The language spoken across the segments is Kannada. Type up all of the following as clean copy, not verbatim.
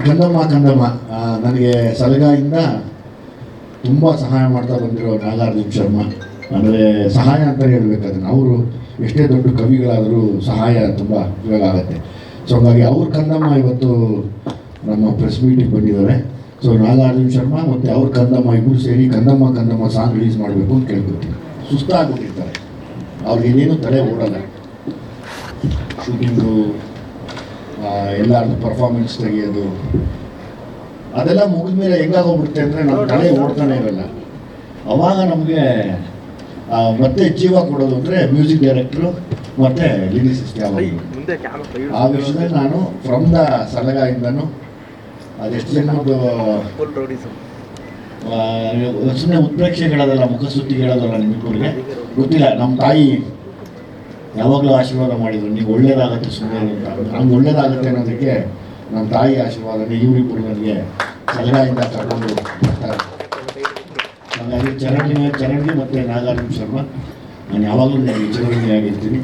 ಕಂದಮ್ಮ ಕಂದಮ್ಮ ನನಗೆ ಸಲಗಾಯಿಂದ ತುಂಬ ಸಹಾಯ ಮಾಡ್ತಾ ಬಂದಿರೋ ನಾಗಾರ್ಜುನ ಶರ್ಮಾ. ಅಂದರೆ ಸಹಾಯ ಅಂತಲೇ ಹೇಳ್ಬೇಕು ಅದನ್ನು. ಅವರು ಎಷ್ಟೇ ದೊಡ್ಡ ಕವಿಗಳಾದರೂ ಸಹಾಯ ತುಂಬ ಉಪಯೋಗ ಆಗುತ್ತೆ. ಸೊ ಹಾಗಾಗಿ ಅವ್ರ ಕಂದಮ್ಮ ಇವತ್ತು ನಮ್ಮ ಪ್ರೆಸ್ ಮೀಟಿಗೆ ಬಂದಿದ್ದಾರೆ. ಸೊ ನಾಗಾರ್ಜುನ ಶರ್ಮಾ ಮತ್ತು ಅವ್ರ ಕಂದಮ್ಮ ಇಬ್ಬರು ಸೇರಿ ಕಂದಮ್ಮ ಕಂದಮ್ಮ ಸಾಂಗ್ ರಿಲೀಸ್ ಮಾಡಬೇಕು ಅಂತ ಕೇಳ್ಕೊತೀನಿ. ಸುಸ್ತಾಗ್ಬಿಟ್ಟಿರ್ತಾರೆ, ಅವ್ರಿಗೇನೇನು ತಲೆ ಓಡಲ್ಲ. ಶೂಟಿಂಗು, ಎಲ್ಲರದ್ದು ಪರ್ಫಾರ್ಮೆನ್ಸ್ ತೆಗೆಯೋದು ಅದೆಲ್ಲ ಮುಗಿದ ಮೇಲೆ ಹೆಂಗಾಗೋಗ್ಬಿಡುತ್ತೆ ಅಂದರೆ ನಮ್ಮ ತಲೆ ಓಡ್ತಾನೆ ಇರಲ್ಲ. ಅವಾಗ ನಮಗೆ ಮತ್ತೆ ಜೀವ ಕೊಡೋದು ಅಂದರೆ ಮ್ಯೂಸಿಕ್ ಡೈರೆಕ್ಟ್ರು ಮತ್ತು ಲಿರಿಸಿಸ್ಟ್. ಯಾವಾಗ ಆ ವಿಷಯದಲ್ಲಿ ನಾನು ಫ್ರಮ್ ದ ಸಲಗಾಯಿಂದನೂ ಅದೆಷ್ಟು ಜನದ್ದು ಸುಮ್ಮನೆ ಉತ್ಪ್ರೇಕ್ಷೆ ಹೇಳೋದಲ್ಲ, ಮುಖಸುದ್ದಿ ಹೇಳೋದಲ್ಲ, ನಿಮಗೆ ಗೊತ್ತಿಲ್ಲ. ನಮ್ಮ ತಾಯಿ ಯಾವಾಗಲೂ ಆಶೀರ್ವಾದ ಮಾಡಿದ್ರು, ನೀವು ಒಳ್ಳೇದಾಗತ್ತೆ ಸುಮ್ಮನೆ ಅಂತ. ಹಂಗೆ ಒಳ್ಳೇದಾಗುತ್ತೆ ಅನ್ನೋದಕ್ಕೆ ನಮ್ಮ ತಾಯಿ ಆಶೀರ್ವಾದನೇ ಇವರಿಬ್ಬರು ನನಗೆ ಸಲಗಾಯಿಂದ ಕರ್ಕೊಂಡು ಬರ್ತಾರೆ. ಹಾಗಾಗಿ ಚರಂಡಿ ಮತ್ತು ನಾಗಾರ್ಜುನ ಶರ್ಮಾ ನಾನು ಯಾವಾಗಲೂ ನನಗೆ ಚಿರಋಣಿಯಾಗಿರ್ತೀನಿ.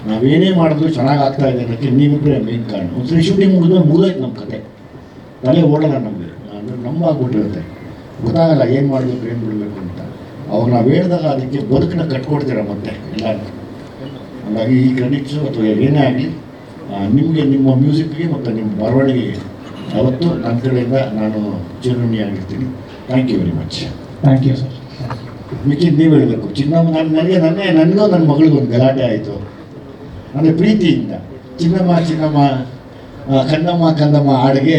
ನಾವೇನೇ ಮಾಡಿದ್ರು ಚೆನ್ನಾಗಿ ಆಗ್ತಾ ಇದೆ ಅನ್ನೋಕ್ಕೆ ನೀವಿಬ್ಬರೇ ಮೇನ್ ಕಾರಣ. ಒಂದ್ಸರಿ ಶೂಟಿಂಗ್ ಮುಗಿದೋಯ್ತು ನಮ್ಮ ಕತೆ. ತಲೆ ಓಡಲ್ಲ ನಮಗೆ, ಅಂದರೆ ನಂಬಾಗ್ಬಿಟ್ಟಿರುತ್ತೆ, ಗೊತ್ತಾಗಲ್ಲ ಏನು ಮಾಡಬೇಕು ಏನು ಬಿಡಬೇಕು ಅಂತ. ಅವಾಗ ನಾವು ಹೇಳಿದಾಗ ಅದಕ್ಕೆ ಬದುಕನ್ನ ಕಟ್ಕೊಡ್ತೀರ ಮತ್ತೆ ಎಲ್ಲರೂ. ಹಾಗಾಗಿ ಈ ಕ್ರೆಡಿಟ್ಸು ಅಥವಾ ಏನೇ ಆಗಲಿ ನಿಮಗೆ, ನಿಮ್ಮ ಮ್ಯೂಸಿಕ್ಗೆ ಮತ್ತು ನಿಮ್ಮ ಬರವಣಿಗೆಗೆ ಅವತ್ತು ನನ್ನ ಕಡೆಯಿಂದ ನಾನು ಚಿರಋಣಿಯಾಗಿರ್ತೀನಿ. Thank you very much. Thank you sir. ಮಿಕ್ಕಿದ್ದು ನೀವು ಹೇಳಬೇಕು. ಚಿನ್ನಮ್ಮ ನನಗೂ ನನ್ನ ಮಗಳಿಗೊಂದು ಗಲಾಟೆ ಆಯಿತು. ಅಂದರೆ ಪ್ರೀತಿಯಿಂದ ಚಿನ್ನಮ್ಮ ಕಂದಮ್ಮ ಕಂದಮ್ಮ ಹಾಡಿಗೆ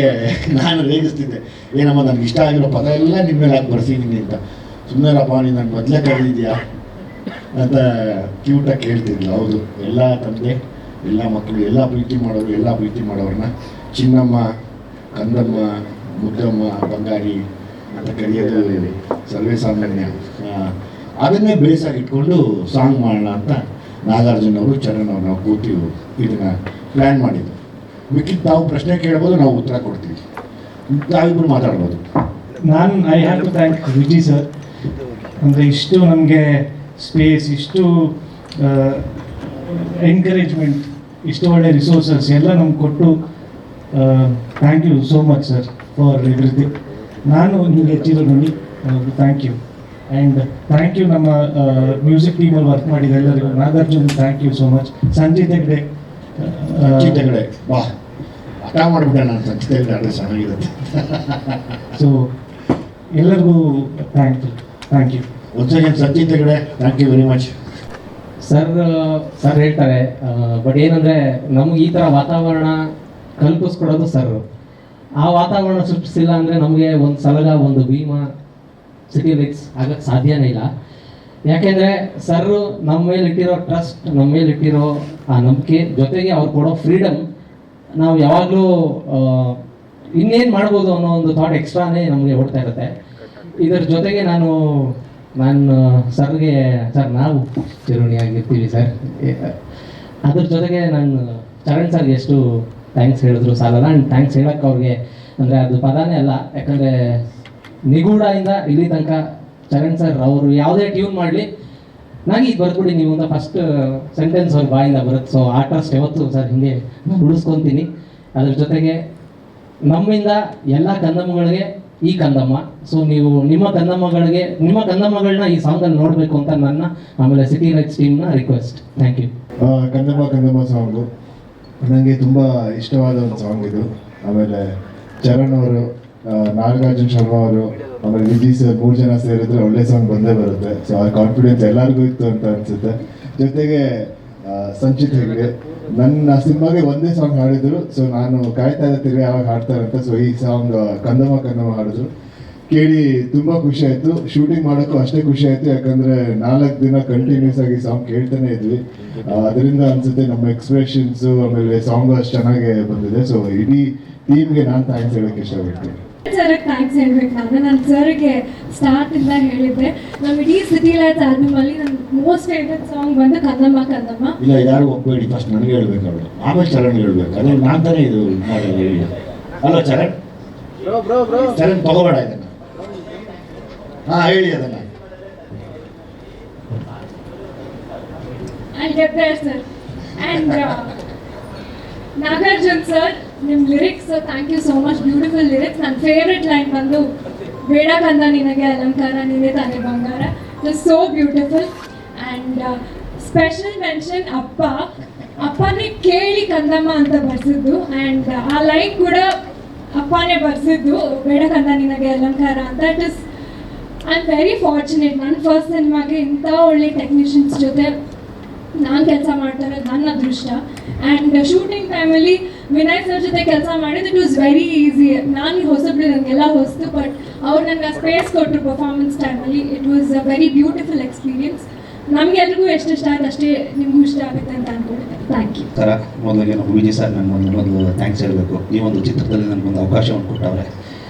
ನಾನು ರೇಗಿಸ್ತಿದ್ದೆ. ಏನಮ್ಮ ನನಗೆ ಇಷ್ಟ ಆಗಿರೋ ಪದ ಎಲ್ಲ ನಿಮ್ಮ ಮೇಲೆ ಹಾಕಿ ಬರ್ಸಿದ್ದೀನಿ ಅಂತ. ಸುಮ್ಮನೆರಪ್ಪ ನೀನು ನನ್ನ ಮೊದಲೇ ಕರೆದಿದ್ಯಾ ಅಂತ ಕ್ಯೂಟಾಗಿ ಕೇಳ್ತಿದ್ಲು. ಹೌದು, ಎಲ್ಲ ತಂದೆ, ಎಲ್ಲ ಮಕ್ಕಳು, ಎಲ್ಲ ಪ್ರೀತಿ ಮಾಡೋರನ್ನ ಚಿನ್ನಮ್ಮ, ಕಂದಮ್ಮ, ಮುದ್ದಮ್ಮ, ಬಂಗಾರಿ ಅಂತ ಕರೆಯೋದು ಸರ್ವೇ ಸಾಮಾನ್ಯ. ಅದನ್ನೇ ಬೇಸಾಗಿ ಇಟ್ಕೊಂಡು ಸಾಂಗ್ ಮಾಡೋಣ ಅಂತ ನಾಗಾರ್ಜುನ ಅವರು, ಚರಣ್ ಅವರು ನಾವು ಕೂತಿ ಇದನ್ನು ಪ್ಲ್ಯಾನ್ ಮಾಡಿದ್ದು. ಮಿಕ್ಕಿದ್ದು ತಾವು ಪ್ರಶ್ನೆ ಕೇಳ್ಬೋದು, ನಾವು ಉತ್ತರ ಕೊಡ್ತೀವಿ, ತಾವಿಬ್ಬರು ಮಾತಾಡ್ಬೋದು. I have to thank Viji sir. ಅಂದರೆ ಇಷ್ಟು ನಮಗೆ ಸ್ಪೇಸ್, ಇಷ್ಟು ಎಂಕರೇಜ್ಮೆಂಟ್, ಇಷ್ಟು ಒಳ್ಳೆ ರಿಸೋರ್ಸಸ್ ಎಲ್ಲ ನಮ್ಗೆ ಕೊಟ್ಟು thank you so much sir for everything. ನಾನು ನಿಮಗೆ ಚಿರಋಣಿ. Thank you. And thank you ನಮ್ಮ ಮ್ಯೂಸಿಕ್ ಟೀಮಲ್ಲಿ ವರ್ಕ್ ಮಾಡಿದ ಎಲ್ಲರಿಗೂ. Nagarjun thank you so much. Sanchit Hegde ಬಾ ಹಠ ಮಾಡಿಬಿಟ್ಟೆ ನಾನು. ಸಂಚಿತ್ ಹೆಗ್ಡೆ ಅಂದರೆ ಚೆನ್ನಾಗಿರುತ್ತೆ. ಸೊ ಎಲ್ಲರಿಗೂ ಥ್ಯಾಂಕ್ ಯು. ಒಂದು second, Sanchit Hegde thank you very much. Sir ಹೇಳ್ತಾರೆ, ಬಟ್ ಏನಂದರೆ ನಮ್ಗೆ ಈ ಥರ ವಾತಾವರಣ ಕಲ್ಪಿಸ್ಕೊಡೋದು ಸರ್. ಆ ವಾತಾವರಣ ಸೃಷ್ಟಿಸಿಲ್ಲ ಅಂದರೆ ನಮಗೆ ಒಂದು ಸಲಗ, ಒಂದು ಭೀಮಾ, ಸಿಟಿ ಲೈಟ್ಸ್ ಆಗಕ್ಕೆ ಸಾಧ್ಯನೇ ಇಲ್ಲ. ಯಾಕೆಂದರೆ ಸರ್ ನಮ್ಮ ಮೇಲೆ ಇಟ್ಟಿರೋ ಟ್ರಸ್ಟ್, ನಮ್ಮ ಮೇಲೆ ಇಟ್ಟಿರೋ ಆ ನಂಬಿಕೆ, ಜೊತೆಗೆ ಅವ್ರು ಕೊಡೋ ಫ್ರೀಡಮ್, ನಾವು ಯಾವಾಗಲೂ ಇನ್ನೇನು ಮಾಡ್ಬೋದು ಅನ್ನೋ ಒಂದು ಥಾಟ್ ಎಕ್ಸ್ಟ್ರಾನೇ ನಮಗೆ ಓಡ್ತಾ ಇರುತ್ತೆ. ಇದರ ಜೊತೆಗೆ ನಾನು ಸರ್ಗೆ, ಸರ್ ನಾವು ಚಿರಋಣಿಯಾಗಿರ್ತೀವಿ ಸರ್. ಅದ್ರ ಜೊತೆಗೆ ನಾನು ಚರಣ್ ಸರ್ಗೆ ಎಷ್ಟು ಥ್ಯಾಂಕ್ಸ್ ಹೇಳಿದ್ರು ಸಾಲಲ್ಲ. ಆ್ಯಂಡ್ ಥ್ಯಾಂಕ್ಸ್ ಹೇಳೋಕ್ಕೆ ಅವ್ರಿಗೆ ಅಂದರೆ ಅದು ಪದಾನೇ ಅಲ್ಲ. ಯಾಕಂದರೆ ನಿಗೂಢದಿಂದ ಇಲ್ಲಿ ತನಕ ಚರಣ್ ಸರ್ ಅವರು ಯಾವುದೇ ಟ್ಯೂನ್ ಮಾಡಲಿ, ನನಗೆ ಈಗ ಬರ್ಕೊಡಿ ನೀವು ಅಂತ ಫಸ್ಟ್ ಸೆಂಟೆನ್ಸ್ ಅವ್ರ ಬಾಯಿಂದ ಬರುತ್ತೆ. ಸೊ ಆ ಟ್ರಸ್ಟ್ ಯಾವತ್ತು ಸರ್ ಹಿಂಗೆ ಉಳಿಸ್ಕೊತೀನಿ. ಅದ್ರ ಜೊತೆಗೆ ನಮ್ಮಿಂದ ಎಲ್ಲ ಕಂದಮ್ಮಗಳಿಗೆ ಈ ಕಂದಮ್ಮ, ಸೊ ನೀವು ನಿಮ್ಮ ಕಂದಮ್ಮಗಳನ್ನ ಈ ಸಾಂಗಲ್ಲಿ ನೋಡಬೇಕು ಅಂತ ನನ್ನ, ಆಮೇಲೆ ಸಿಟಿ ಲೈಟ್ಸ್ ಟೀಮ್ನ ರಿಕ್ವೆಸ್ಟ್. Thank you. ಕಂದಮ್ಮ ಸಾಂಗು ನನಗೆ ತುಂಬ ಇಷ್ಟವಾದ ಒಂದು ಸಾಂಗ್ ಇದು. ಆಮೇಲೆ ಚರಣ್ ಅವರು, ನಾಗಾರ್ಜುನ ಶರ್ಮಾ ಅವರು, ಆಮೇಲೆ ವಿಜಿ ಸರ್, 3 ಜನ ಸೇರಿದ್ರೆ ಒಳ್ಳೆ ಸಾಂಗ್ ಬಂದೇ ಬರುತ್ತೆ. ಸೊ ಆ ಕಾನ್ಫಿಡೆನ್ಸ್ ಎಲ್ಲರಿಗೂ ಇತ್ತು ಅಂತ ಅನಿಸುತ್ತೆ. ಜೊತೆಗೆ ಸಂಚಿತ್ ಹೆಗ್ಡೆ ನನ್ನ ಸಿನಿಮಾಗೆ ಒಂದೇ ಸಾಂಗ್ ಹಾಡಿದ್ರು. ಸೊ ನಾನು ಕಾಯ್ತಾ ಇರ್ತೀನಿ ಯಾವಾಗ ಹಾಡ್ತಾರೆ ಅಂತ. ಸೊ ಈ ಸಾಂಗ್ ಕಂದಮ್ಮ ಹಾಡಿದ್ರು, ಕೇಳಿ ತುಂಬ ಖುಷಿ ಆಯಿತು. ಶೂಟಿಂಗ್ ಮಾಡೋಕ್ಕೂ ಅಷ್ಟೇ ಖುಷಿ ಆಯಿತು, ಯಾಕಂದರೆ 4 ದಿನ ಕಂಟಿನ್ಯೂಸ್ ಆಗಿ ಸಾಂಗ್ ಕೇಳ್ತಾನೆ ಇದ್ವಿ. ಅದರಿಂದ ಅನಿಸುತ್ತೆ ನಮ್ಮ ಎಕ್ಸ್ಪ್ರೆಷನ್ಸು, ಆಮೇಲೆ ಸಾಂಗು ಅಷ್ಟು ಚೆನ್ನಾಗಿ ಬಂದಿದೆ. ಸೊ ಇಡೀ ಟೀಮ್ಗೆ ನಾನು ಥ್ಯಾಂಕ್ಸ್ ಹೇಳೋಕ್ಕೆ ಇಷ್ಟಪಡ್ತೀನಿ. ಸರ್ಗೆ ಥ್ಯಾಂಕ್ಸ್ ಹೇಳ್ಬೇಕು. ನಾನು ಸರ್ಗೆ ಸ್ಟಾರ್ಟಿಂದ ಹೇಳಿದ್ದೆ, ನಮ್ಮ ಇಡೀ ಸಿಟಿ ಲೈಟ್ಸ್ ಆಲ್ಬಮಲ್ಲಿ ನನ್ನ ಮೋಸ್ಟ್ ಫೇವ್ರೆಟ್ ಸಾಂಗ್ ಬಂದು ಕಂದಮ್ಮ. ಇಲ್ಲ, ಯಾರು ಒಪ್ಪಬೇಡಿ, ಫಸ್ಟ್ ನನಗೆ ಹೇಳ್ಬೇಕು ಅವಳು, ಆಮೇಲೆ ಚರಣ್ ಹೇಳ್ಬೇಕು. ಅದೇ ನಾನು ತಾನೇ ಇದು ಹೇಳಿ ಅಲ್ಲ ಚರಣ್. ಚರಣ್ ತಗೋಬೇಡ ಇದನ್ನು. ಹೇಳಿ ಅದನ್ನು. I'll get there, sir. And Nagarjun sir, ನಿಮ್ಮ lyrics, thank you so much, beautiful lyrics. ನನ್ನ ಫೇವ್ರೆಟ್ ಲೈನ್ ಬಂದು ಬೇಡ ಕಂದ ನಿನಗೆ ಅಲಂಕಾರ ನೀನೇ ತಾನೇ ಬಂಗಾರ. It so beautiful. And special mention ಅಪ್ಪನೇ ಕೇಳಿ ಕಂದಮ್ಮ ಅಂತ ಬರ್ಸಿದ್ದು. ಆ್ಯಂಡ್ ಆ ಲೈನ್ ಕೂಡ ಅಪ್ಪನೇ ಬರ್ಸಿದ್ದು, ಬೇಡ ಕಂದ ನಿನಗೆ ಅಲಂಕಾರ ಅಂತ. I am very fortunate. ನನ್ನ ಫಸ್ಟ್ ಸಿನಿಮಾಗೆ ಇಂಥ ಒಳ್ಳೆ ಟೆಕ್ನಿಷಿಯನ್ಸ್ ಜೊತೆ ನಾನು ಕೆಲಸ ಮಾಡ್ತಾ ಇರೋದು ನನ್ನ ಅದೃಷ್ಟ. ಆ್ಯಂಡ್ ಶೂಟಿಂಗ್ ಟೈಮಲ್ಲಿ ವಿನಯ್ ಸರ್ ಜೊತೆ ಕೆಲಸ ಮಾಡಿದ್ದು ಇಟ್ ವಾಸ್ ವೆರಿ ಈಸಿ. ನಾನು ಹೊಸಬ್ಳು, ನನಗೆಲ್ಲ ಹೊಸ್ತು, ಬಟ್ ಅವ್ರು ನನಗೆ ಆ ಸ್ಪೇಸ್ ಕೊಟ್ಟರು ಪರ್ಫಾರ್ಮೆನ್ಸ್ ಟೈಮಲ್ಲಿ. It was a very beautiful experience. ನಮಗೆಲ್ರಿಗೂ ಎಷ್ಟು ಇಷ್ಟ ಆಗುತ್ತೆ ಅಷ್ಟೇ ನಿಮಗೂ ಇಷ್ಟ ಆಗುತ್ತೆ ಅಂತ ಅಂದ್ಕೊಂಡಿದ್ದೆ. Thank you. ಥರ ಮೊದಲಿಗೆ ನಮ್ಮ ವಿಜಯ್ ಸರ್ ನನಗೆ ಮೊದಲು ಥ್ಯಾಂಕ್ಸ್ ಹೇಳಬೇಕು. ಈ ಒಂದು ಚಿತ್ರದಲ್ಲಿ ನನಗೊಂದು ಅವಕಾಶವನ್ನು ಕೊಟ್ಟವ್ರೆ.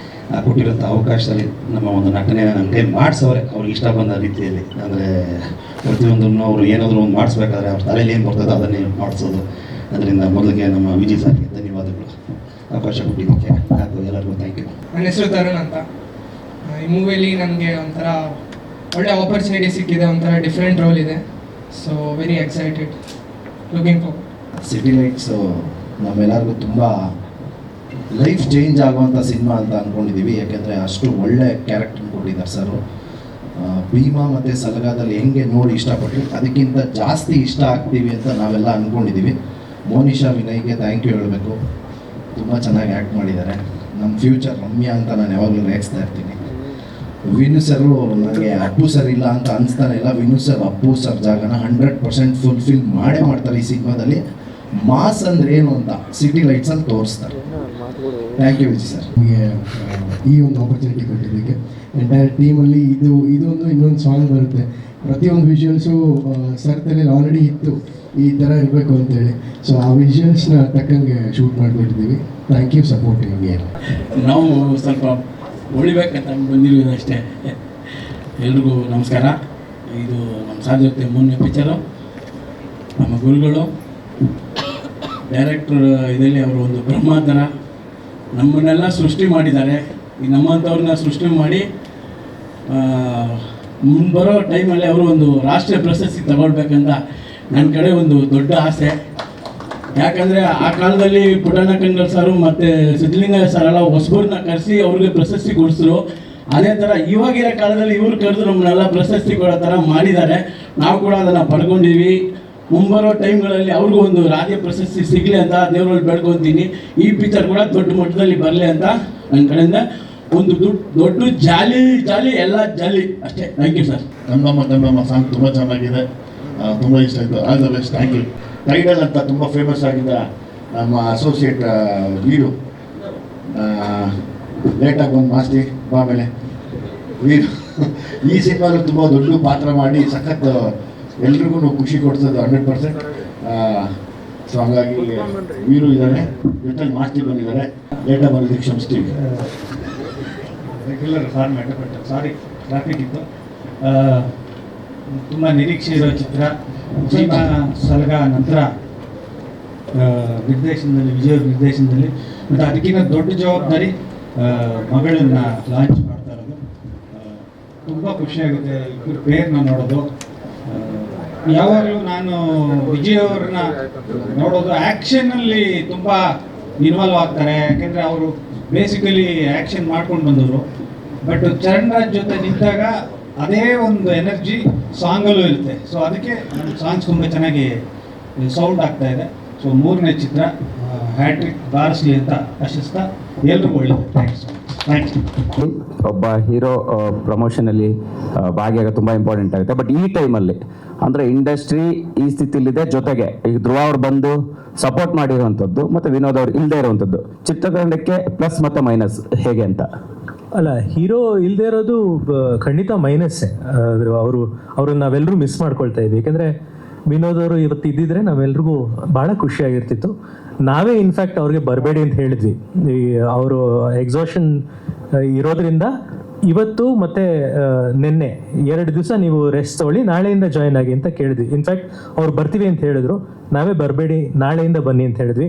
ಕೊಟ್ಟಿರೋಂಥ ಅವಕಾಶದಲ್ಲಿ ನಮ್ಮ ಒಂದು ನಟನೆ ನನ್ನ ಕೈ ಮಾಡಿಸವ್ರೆ ಅವ್ರಿಗೆ ಇಷ್ಟ ಬಂದ ರೀತಿಯಲ್ಲಿ. ಅಂದರೆ ಪ್ರತಿಯೊಂದನ್ನು ಅವರು ಏನಾದರೂ ಒಂದು ಮಾಡಿಸ್ಬೇಕಾದ್ರೆ ಅವ್ರ ತಲೆಯಲ್ಲಿ ಏನು ಬರ್ತದೋ ಅದನ್ನೇ ಮಾಡಿಸೋದು. ಅದರಿಂದ ಮೊದಲಿಗೆ ನಮ್ಮ ವಿಜಯ್ ಸರ್ಗೆ ಧನ್ಯವಾದಗಳು, ಅವಕಾಶ ಕೊಟ್ಟಿದ್ದಕ್ಕೆ. ಹಾಗೂ ಎಲ್ಲರಿಗೂ ಥ್ಯಾಂಕ್ ಯು. ನನ್ನ ಹೆಸರು ತರುಣ್ ಅಂತ. ಈ ಮೂವಿಯಲ್ಲಿ ನನಗೆ ಒಂಥರ ಒಳ್ಳೆ ಆಪರ್ಚುನಿಟಿ ಸಿಕ್ಕಿದೆ, ಒಂಥರ ಡಿಫ್ರೆಂಟ್ ರೋಲ್ ಇದೆ. So very excited, looking forward. City lights ನಮ್ಮೆಲ್ಲರಿಗೂ ತುಂಬ ಲೈಫ್ ಚೇಂಜ್ ಆಗುವಂಥ ಸಿನಿಮಾ ಅಂತ ಅಂದ್ಕೊಂಡಿದ್ದೀವಿ. ಯಾಕೆಂದರೆ ಅಷ್ಟು ಒಳ್ಳೆ ಕ್ಯಾರೆಕ್ಟರ್ ಕೊಟ್ಟಿದ್ದಾರೆ ಸರು. ಭೀಮಾ ಮತ್ತು ಸಲಗಾದಲ್ಲಿ ಹೆಂಗೆ ನೋಡಿ ಇಷ್ಟಪಟ್ಟು ಅದಕ್ಕಿಂತ ಜಾಸ್ತಿ ಇಷ್ಟ ಆಗ್ತೀವಿ ಅಂತ ನಾವೆಲ್ಲ ಅಂದ್ಕೊಂಡಿದ್ದೀವಿ. ಮೋನಿಶಾ ವಿನಯ್ಗೆ ಥ್ಯಾಂಕ್ ಯು ಹೇಳಬೇಕು, ತುಂಬ ಚೆನ್ನಾಗಿ ಆ್ಯಕ್ಟ್ ಮಾಡಿದ್ದಾರೆ. ನಮ್ಮ ಫ್ಯೂಚರ್ ರಮ್ಯಾ ಅಂತ ನಾನು ಯಾವಾಗಲೂ ರೇಗಿಸ್ತಾ ಇರ್ತೀನಿ. ವಿನು ಸರು ನನಗೆ ಅಪ್ಪು ಸರ್ ಇಲ್ಲ ಅಂತ ಅನಿಸ್ತಾನೆ ಇಲ್ಲ. ವಿನು ಸರ್ ಅಪ್ಪು ಸರ್ ಜಾಗನ 100% ಫುಲ್ಫಿಲ್ ಮಾಡೇ ಮಾಡ್ತಾರೆ ಈ ಸಿನಿಮಾದಲ್ಲಿ. ಮಾಸ್ ಅಂದ್ರೆ ಏನು ಅಂತ ಸಿಟಿ ಲೈಟ್ಸಲ್ಲಿ ತೋರಿಸ್ತಾರೆ. Thank you Vijay sir. ನಮಗೆ ಈ ಒಂದು ಆಪರ್ಚುನಿಟಿ ಕೊಟ್ಟಿದ್ದಕ್ಕೆ. ಎಂಟೈರ್ ಟೀಮಲ್ಲಿ ಇದೊಂದು ಇನ್ನೊಂದು ಸಾಂಗ್ ಬರುತ್ತೆ. ಪ್ರತಿಯೊಂದು ವಿಜುವಲ್ಸು ಸರ್ ತಲೆಯಲ್ಲಿ ಆಲ್ರೆಡಿ ಇತ್ತು ಈ ಥರ ಇರಬೇಕು ಅಂತೇಳಿ. ಸೊ ಆ ವಿಜುವಲ್ಸ್ನ ತಕ್ಕಂಗೆ ಶೂಟ್ ಮಾಡಿಬಿಟ್ಟಿದ್ದೀವಿ. Thank you supporting me. ನಾವು ಸ್ವಲ್ಪ ಉಳಿಬೇಕಂತ ಬಂದಿರೋದು ಅಷ್ಟೇ. ಎಲ್ರಿಗೂ ನಮಸ್ಕಾರ. ಇದು ನಮ್ಮ ಸಾರ್ ಜೊತೆ 3ನೇ ಪಿಕ್ಚರು. ನಮ್ಮ ಗುರುಗಳು ಡೈರೆಕ್ಟ್ರ್ ಇದರಲ್ಲಿ ಅವರು ಒಂದು ಬ್ರಹ್ಮಾಂತರ ನಮ್ಮನ್ನೆಲ್ಲ ಸೃಷ್ಟಿ ಮಾಡಿದ್ದಾರೆ. ಈ ನಮ್ಮಂಥವ್ರನ್ನ ಸೃಷ್ಟಿ ಮಾಡಿ ಮುಂಬರೋ ಟೈಮಲ್ಲಿ ಅವರು ಒಂದು ರಾಷ್ಟ್ರೀಯ ಪ್ರಶಸ್ತಿ ತಗೊಳ್ಬೇಕಂತ ನನ್ನ ಕಡೆ ಒಂದು ದೊಡ್ಡ ಆಸೆ. ಯಾಕಂದರೆ ಆ ಕಾಲದಲ್ಲಿ ಪುಟ್ಟಣ್ಣ ಕಣಗಾಲ್ ಸಾರು ಮತ್ತು ಸಿದ್ಧಲಿಂಗಯ್ಯ ಸರ್ ಎಲ್ಲ ಹೊಸಬರನ್ನ ಕರೆಸಿ ಅವ್ರಿಗೆ ಪ್ರಶಸ್ತಿ ಕೊಡಿಸಿದ್ರು. ಅದೇ ಥರ ಇವಾಗಿರೋ ಕಾಲದಲ್ಲಿ ಇವ್ರು ಕರೆದು ನಮ್ಮನ್ನೆಲ್ಲ ಪ್ರಶಸ್ತಿ ಕೊಡೋ ಥರ ಮಾಡಿದ್ದಾರೆ. ನಾವು ಕೂಡ ಅದನ್ನು ಪಡ್ಕೊಂಡಿದ್ವಿ. ಮುಂಬರೋ ಟೈಮ್ಗಳಲ್ಲಿ ಅವ್ರಿಗೂ ಒಂದು ರಾಜ್ಯ ಪ್ರಶಸ್ತಿ ಸಿಗಲಿ ಅಂತ ದೇವರಲ್ಲಿ ಬೇಡ್ಕೊತೀನಿ. ಈ ಪಿಕ್ಚರ್ ಕೂಡ ದೊಡ್ಡ ಮಟ್ಟದಲ್ಲಿ ಬರಲಿ ಅಂತ ನನ್ನ ಕಡೆಯಿಂದ ಒಂದು ದೊಡ್ಡ ಜಾಲಿ ಎಲ್ಲ ಜಾಲಿ ಅಷ್ಟೇ. Thank you sir. ಕಂದಮ್ಮ ಸಾಂಗ್ ತುಂಬ ಚೆನ್ನಾಗಿದೆ, ತುಂಬ ಇಷ್ಟ ಆಯಿತು. All the best. Thank you. Title ಅಂತ ತುಂಬ ಫೇಮಸ್ ಆಗಿದ್ದ ನಮ್ಮ ಅಸೋಸಿಯೇಟ್ ವೀರು ಲೇಟಾಗಿ ಬಂದು ಮಾಸ್ತಿ ಆಮೇಲೆ ವೀರು ಈ ಸಿನಿಮಾಲು ತುಂಬ ದೊಡ್ಡ ಪಾತ್ರ ಮಾಡಿ ಸಖತ್ ಎಲ್ರಿಗೂ ಖುಷಿ ಕೊಡ್ತದೆ 100%. ಸೊ ಹಂಗಾಗಿ ವೀರು ಇದ್ದಾನೆ, ಜೊತೆಲಿ ಮಾಸ್ತಿ ಬಂದಿದ್ದಾರೆ. ಲೇಟಾಗಿ ಬಂದಿದ್ದಕ್ಕೆ ಕ್ಷಮಿಸ್ತೀವಿ. Regular format, but sorry traffic ಇತ್ತು. ತುಂಬ ನಿರೀಕ್ಷೆ ಇರೋ ಚಿತ್ರ. ಭೀಮಾ ಸಲಗಾ ನಂತರ ನಿರ್ದೇಶನದಲ್ಲಿ, ವಿಜಯ್ ನಿರ್ದೇಶನದಲ್ಲಿ, ಮತ್ತು ಅದಕ್ಕಿಂತ ದೊಡ್ಡ ಜವಾಬ್ದಾರಿ ಮಗಳನ್ನ ಲಾಂಚ್ ಮಾಡ್ತಾ ಇರೋದು. ತುಂಬ ಖುಷಿಯಾಗುತ್ತೆ ಇಬ್ಬರು ಪೇರ್ನ ನೋಡೋದು. ಯಾವಾಗಲೂ ನಾನು ವಿಜಯ್ ಅವ್ರನ್ನ ನೋಡೋದು ಆ್ಯಕ್ಷನಲ್ಲಿ ತುಂಬ ಇನ್ವಾಲ್ವ್ ಆಗ್ತಾರೆ. ಯಾಕೆಂದರೆ ಅವರು ಬೇಸಿಕಲಿ ಆ್ಯಕ್ಷನ್ ಮಾಡ್ಕೊಂಡು ಬಂದವರು. ಬಟ್ ಚರಣ್ ರಾಜ್ ಜೊತೆ ನಿಂತಾಗ ಅದೇ ಒಂದು ಎನರ್ಜಿ ಸಾಂಗಲ್ಲೂ ಇರುತ್ತೆ. ಸೊ ಅದಕ್ಕೆ ನಮ್ಮ ಸಾಂಗ್ಸ್ ತುಂಬ ಚೆನ್ನಾಗಿ ಸೌಂಡ್ ಆಗ್ತಾ ಇದೆ. ಸೊ 3ನೇ ಚಿತ್ರ ಹ್ಯಾಟ್ರಿಕ್ ಬಾರಿಸಲಿ ಅಂತ ಆಶಿಸ್ತಾ ಎಲ್ರಿಗೂ ಒಳ್ಳೆಯದು. ಥ್ಯಾಂಕ್ಸ್. ಒಬ್ಬ ಹೀರೋ ಪ್ರಮೋಷನಲ್ಲಿ ಭಾಗಿಯಾಗ ತುಂಬ ಇಂಪಾರ್ಟೆಂಟ್ ಆಗುತ್ತೆ. ಬಟ್ ಈ ಟೈಮಲ್ಲಿ ಅಂದರೆ ಇಂಡಸ್ಟ್ರಿ ಈ ಸ್ಥಿತಿಲಿದೆ, ಜೊತೆಗೆ ಈಗ ಧ್ರುವ ಅವ್ರು ಬಂದು ಸಪೋರ್ಟ್ ಮಾಡಿರುವಂಥದ್ದು ಮತ್ತು ವಿನೋದ್ ಅವ್ರು ಇಲ್ಲದೆ ಇರುವಂಥದ್ದು ಚಿತ್ರತಂಡಕ್ಕೆ ಪ್ಲಸ್ ಮತ್ತು ಮೈನಸ್ ಹೇಗೆ ಅಂತ? ಅಲ್ಲ, ಹೀರೋ ಇಲ್ಲದೆ ಇರೋದು ಖಂಡಿತ ಮೈನಸ್ಸೇ. ಅವ್ರನ್ನ ನಾವೆಲ್ಲರೂ ಮಿಸ್ ಮಾಡ್ಕೊಳ್ತಾ ಇದ್ವಿ. ಏಕೆಂದರೆ ವಿನೋದ್ ಅವರು ಇವತ್ತು ಇದ್ದಿದ್ರೆ ನಾವೆಲ್ರಿಗೂ ಭಾಳ ಖುಷಿಯಾಗಿರ್ತಿತ್ತು. ನಾವೇ ಇನ್ಫ್ಯಾಕ್ಟ್ ಅವ್ರಿಗೆ ಬರಬೇಡಿ ಅಂತ ಹೇಳಿದ್ವಿ. ಈ ಅವರು ಎಕ್ಸಾಷನ್ ಇರೋದ್ರಿಂದ ಇವತ್ತು ಮತ್ತು ನಿನ್ನೆ 2 ದಿವಸ ನೀವು ರೆಸ್ಟ್ ತೊಗೊಳ್ಳಿ, ನಾಳೆಯಿಂದ ಜಾಯ್ನ್ ಆಗಿ ಅಂತ ಕೇಳಿದ್ವಿ. ಇನ್ಫ್ಯಾಕ್ಟ್ ಅವ್ರು ಬರ್ತೀವಿ ಅಂತ ಹೇಳಿದ್ರು, ನಾವೇ ಬರಬೇಡಿ ನಾಳೆಯಿಂದ ಬನ್ನಿ ಅಂತ ಹೇಳಿದ್ವಿ.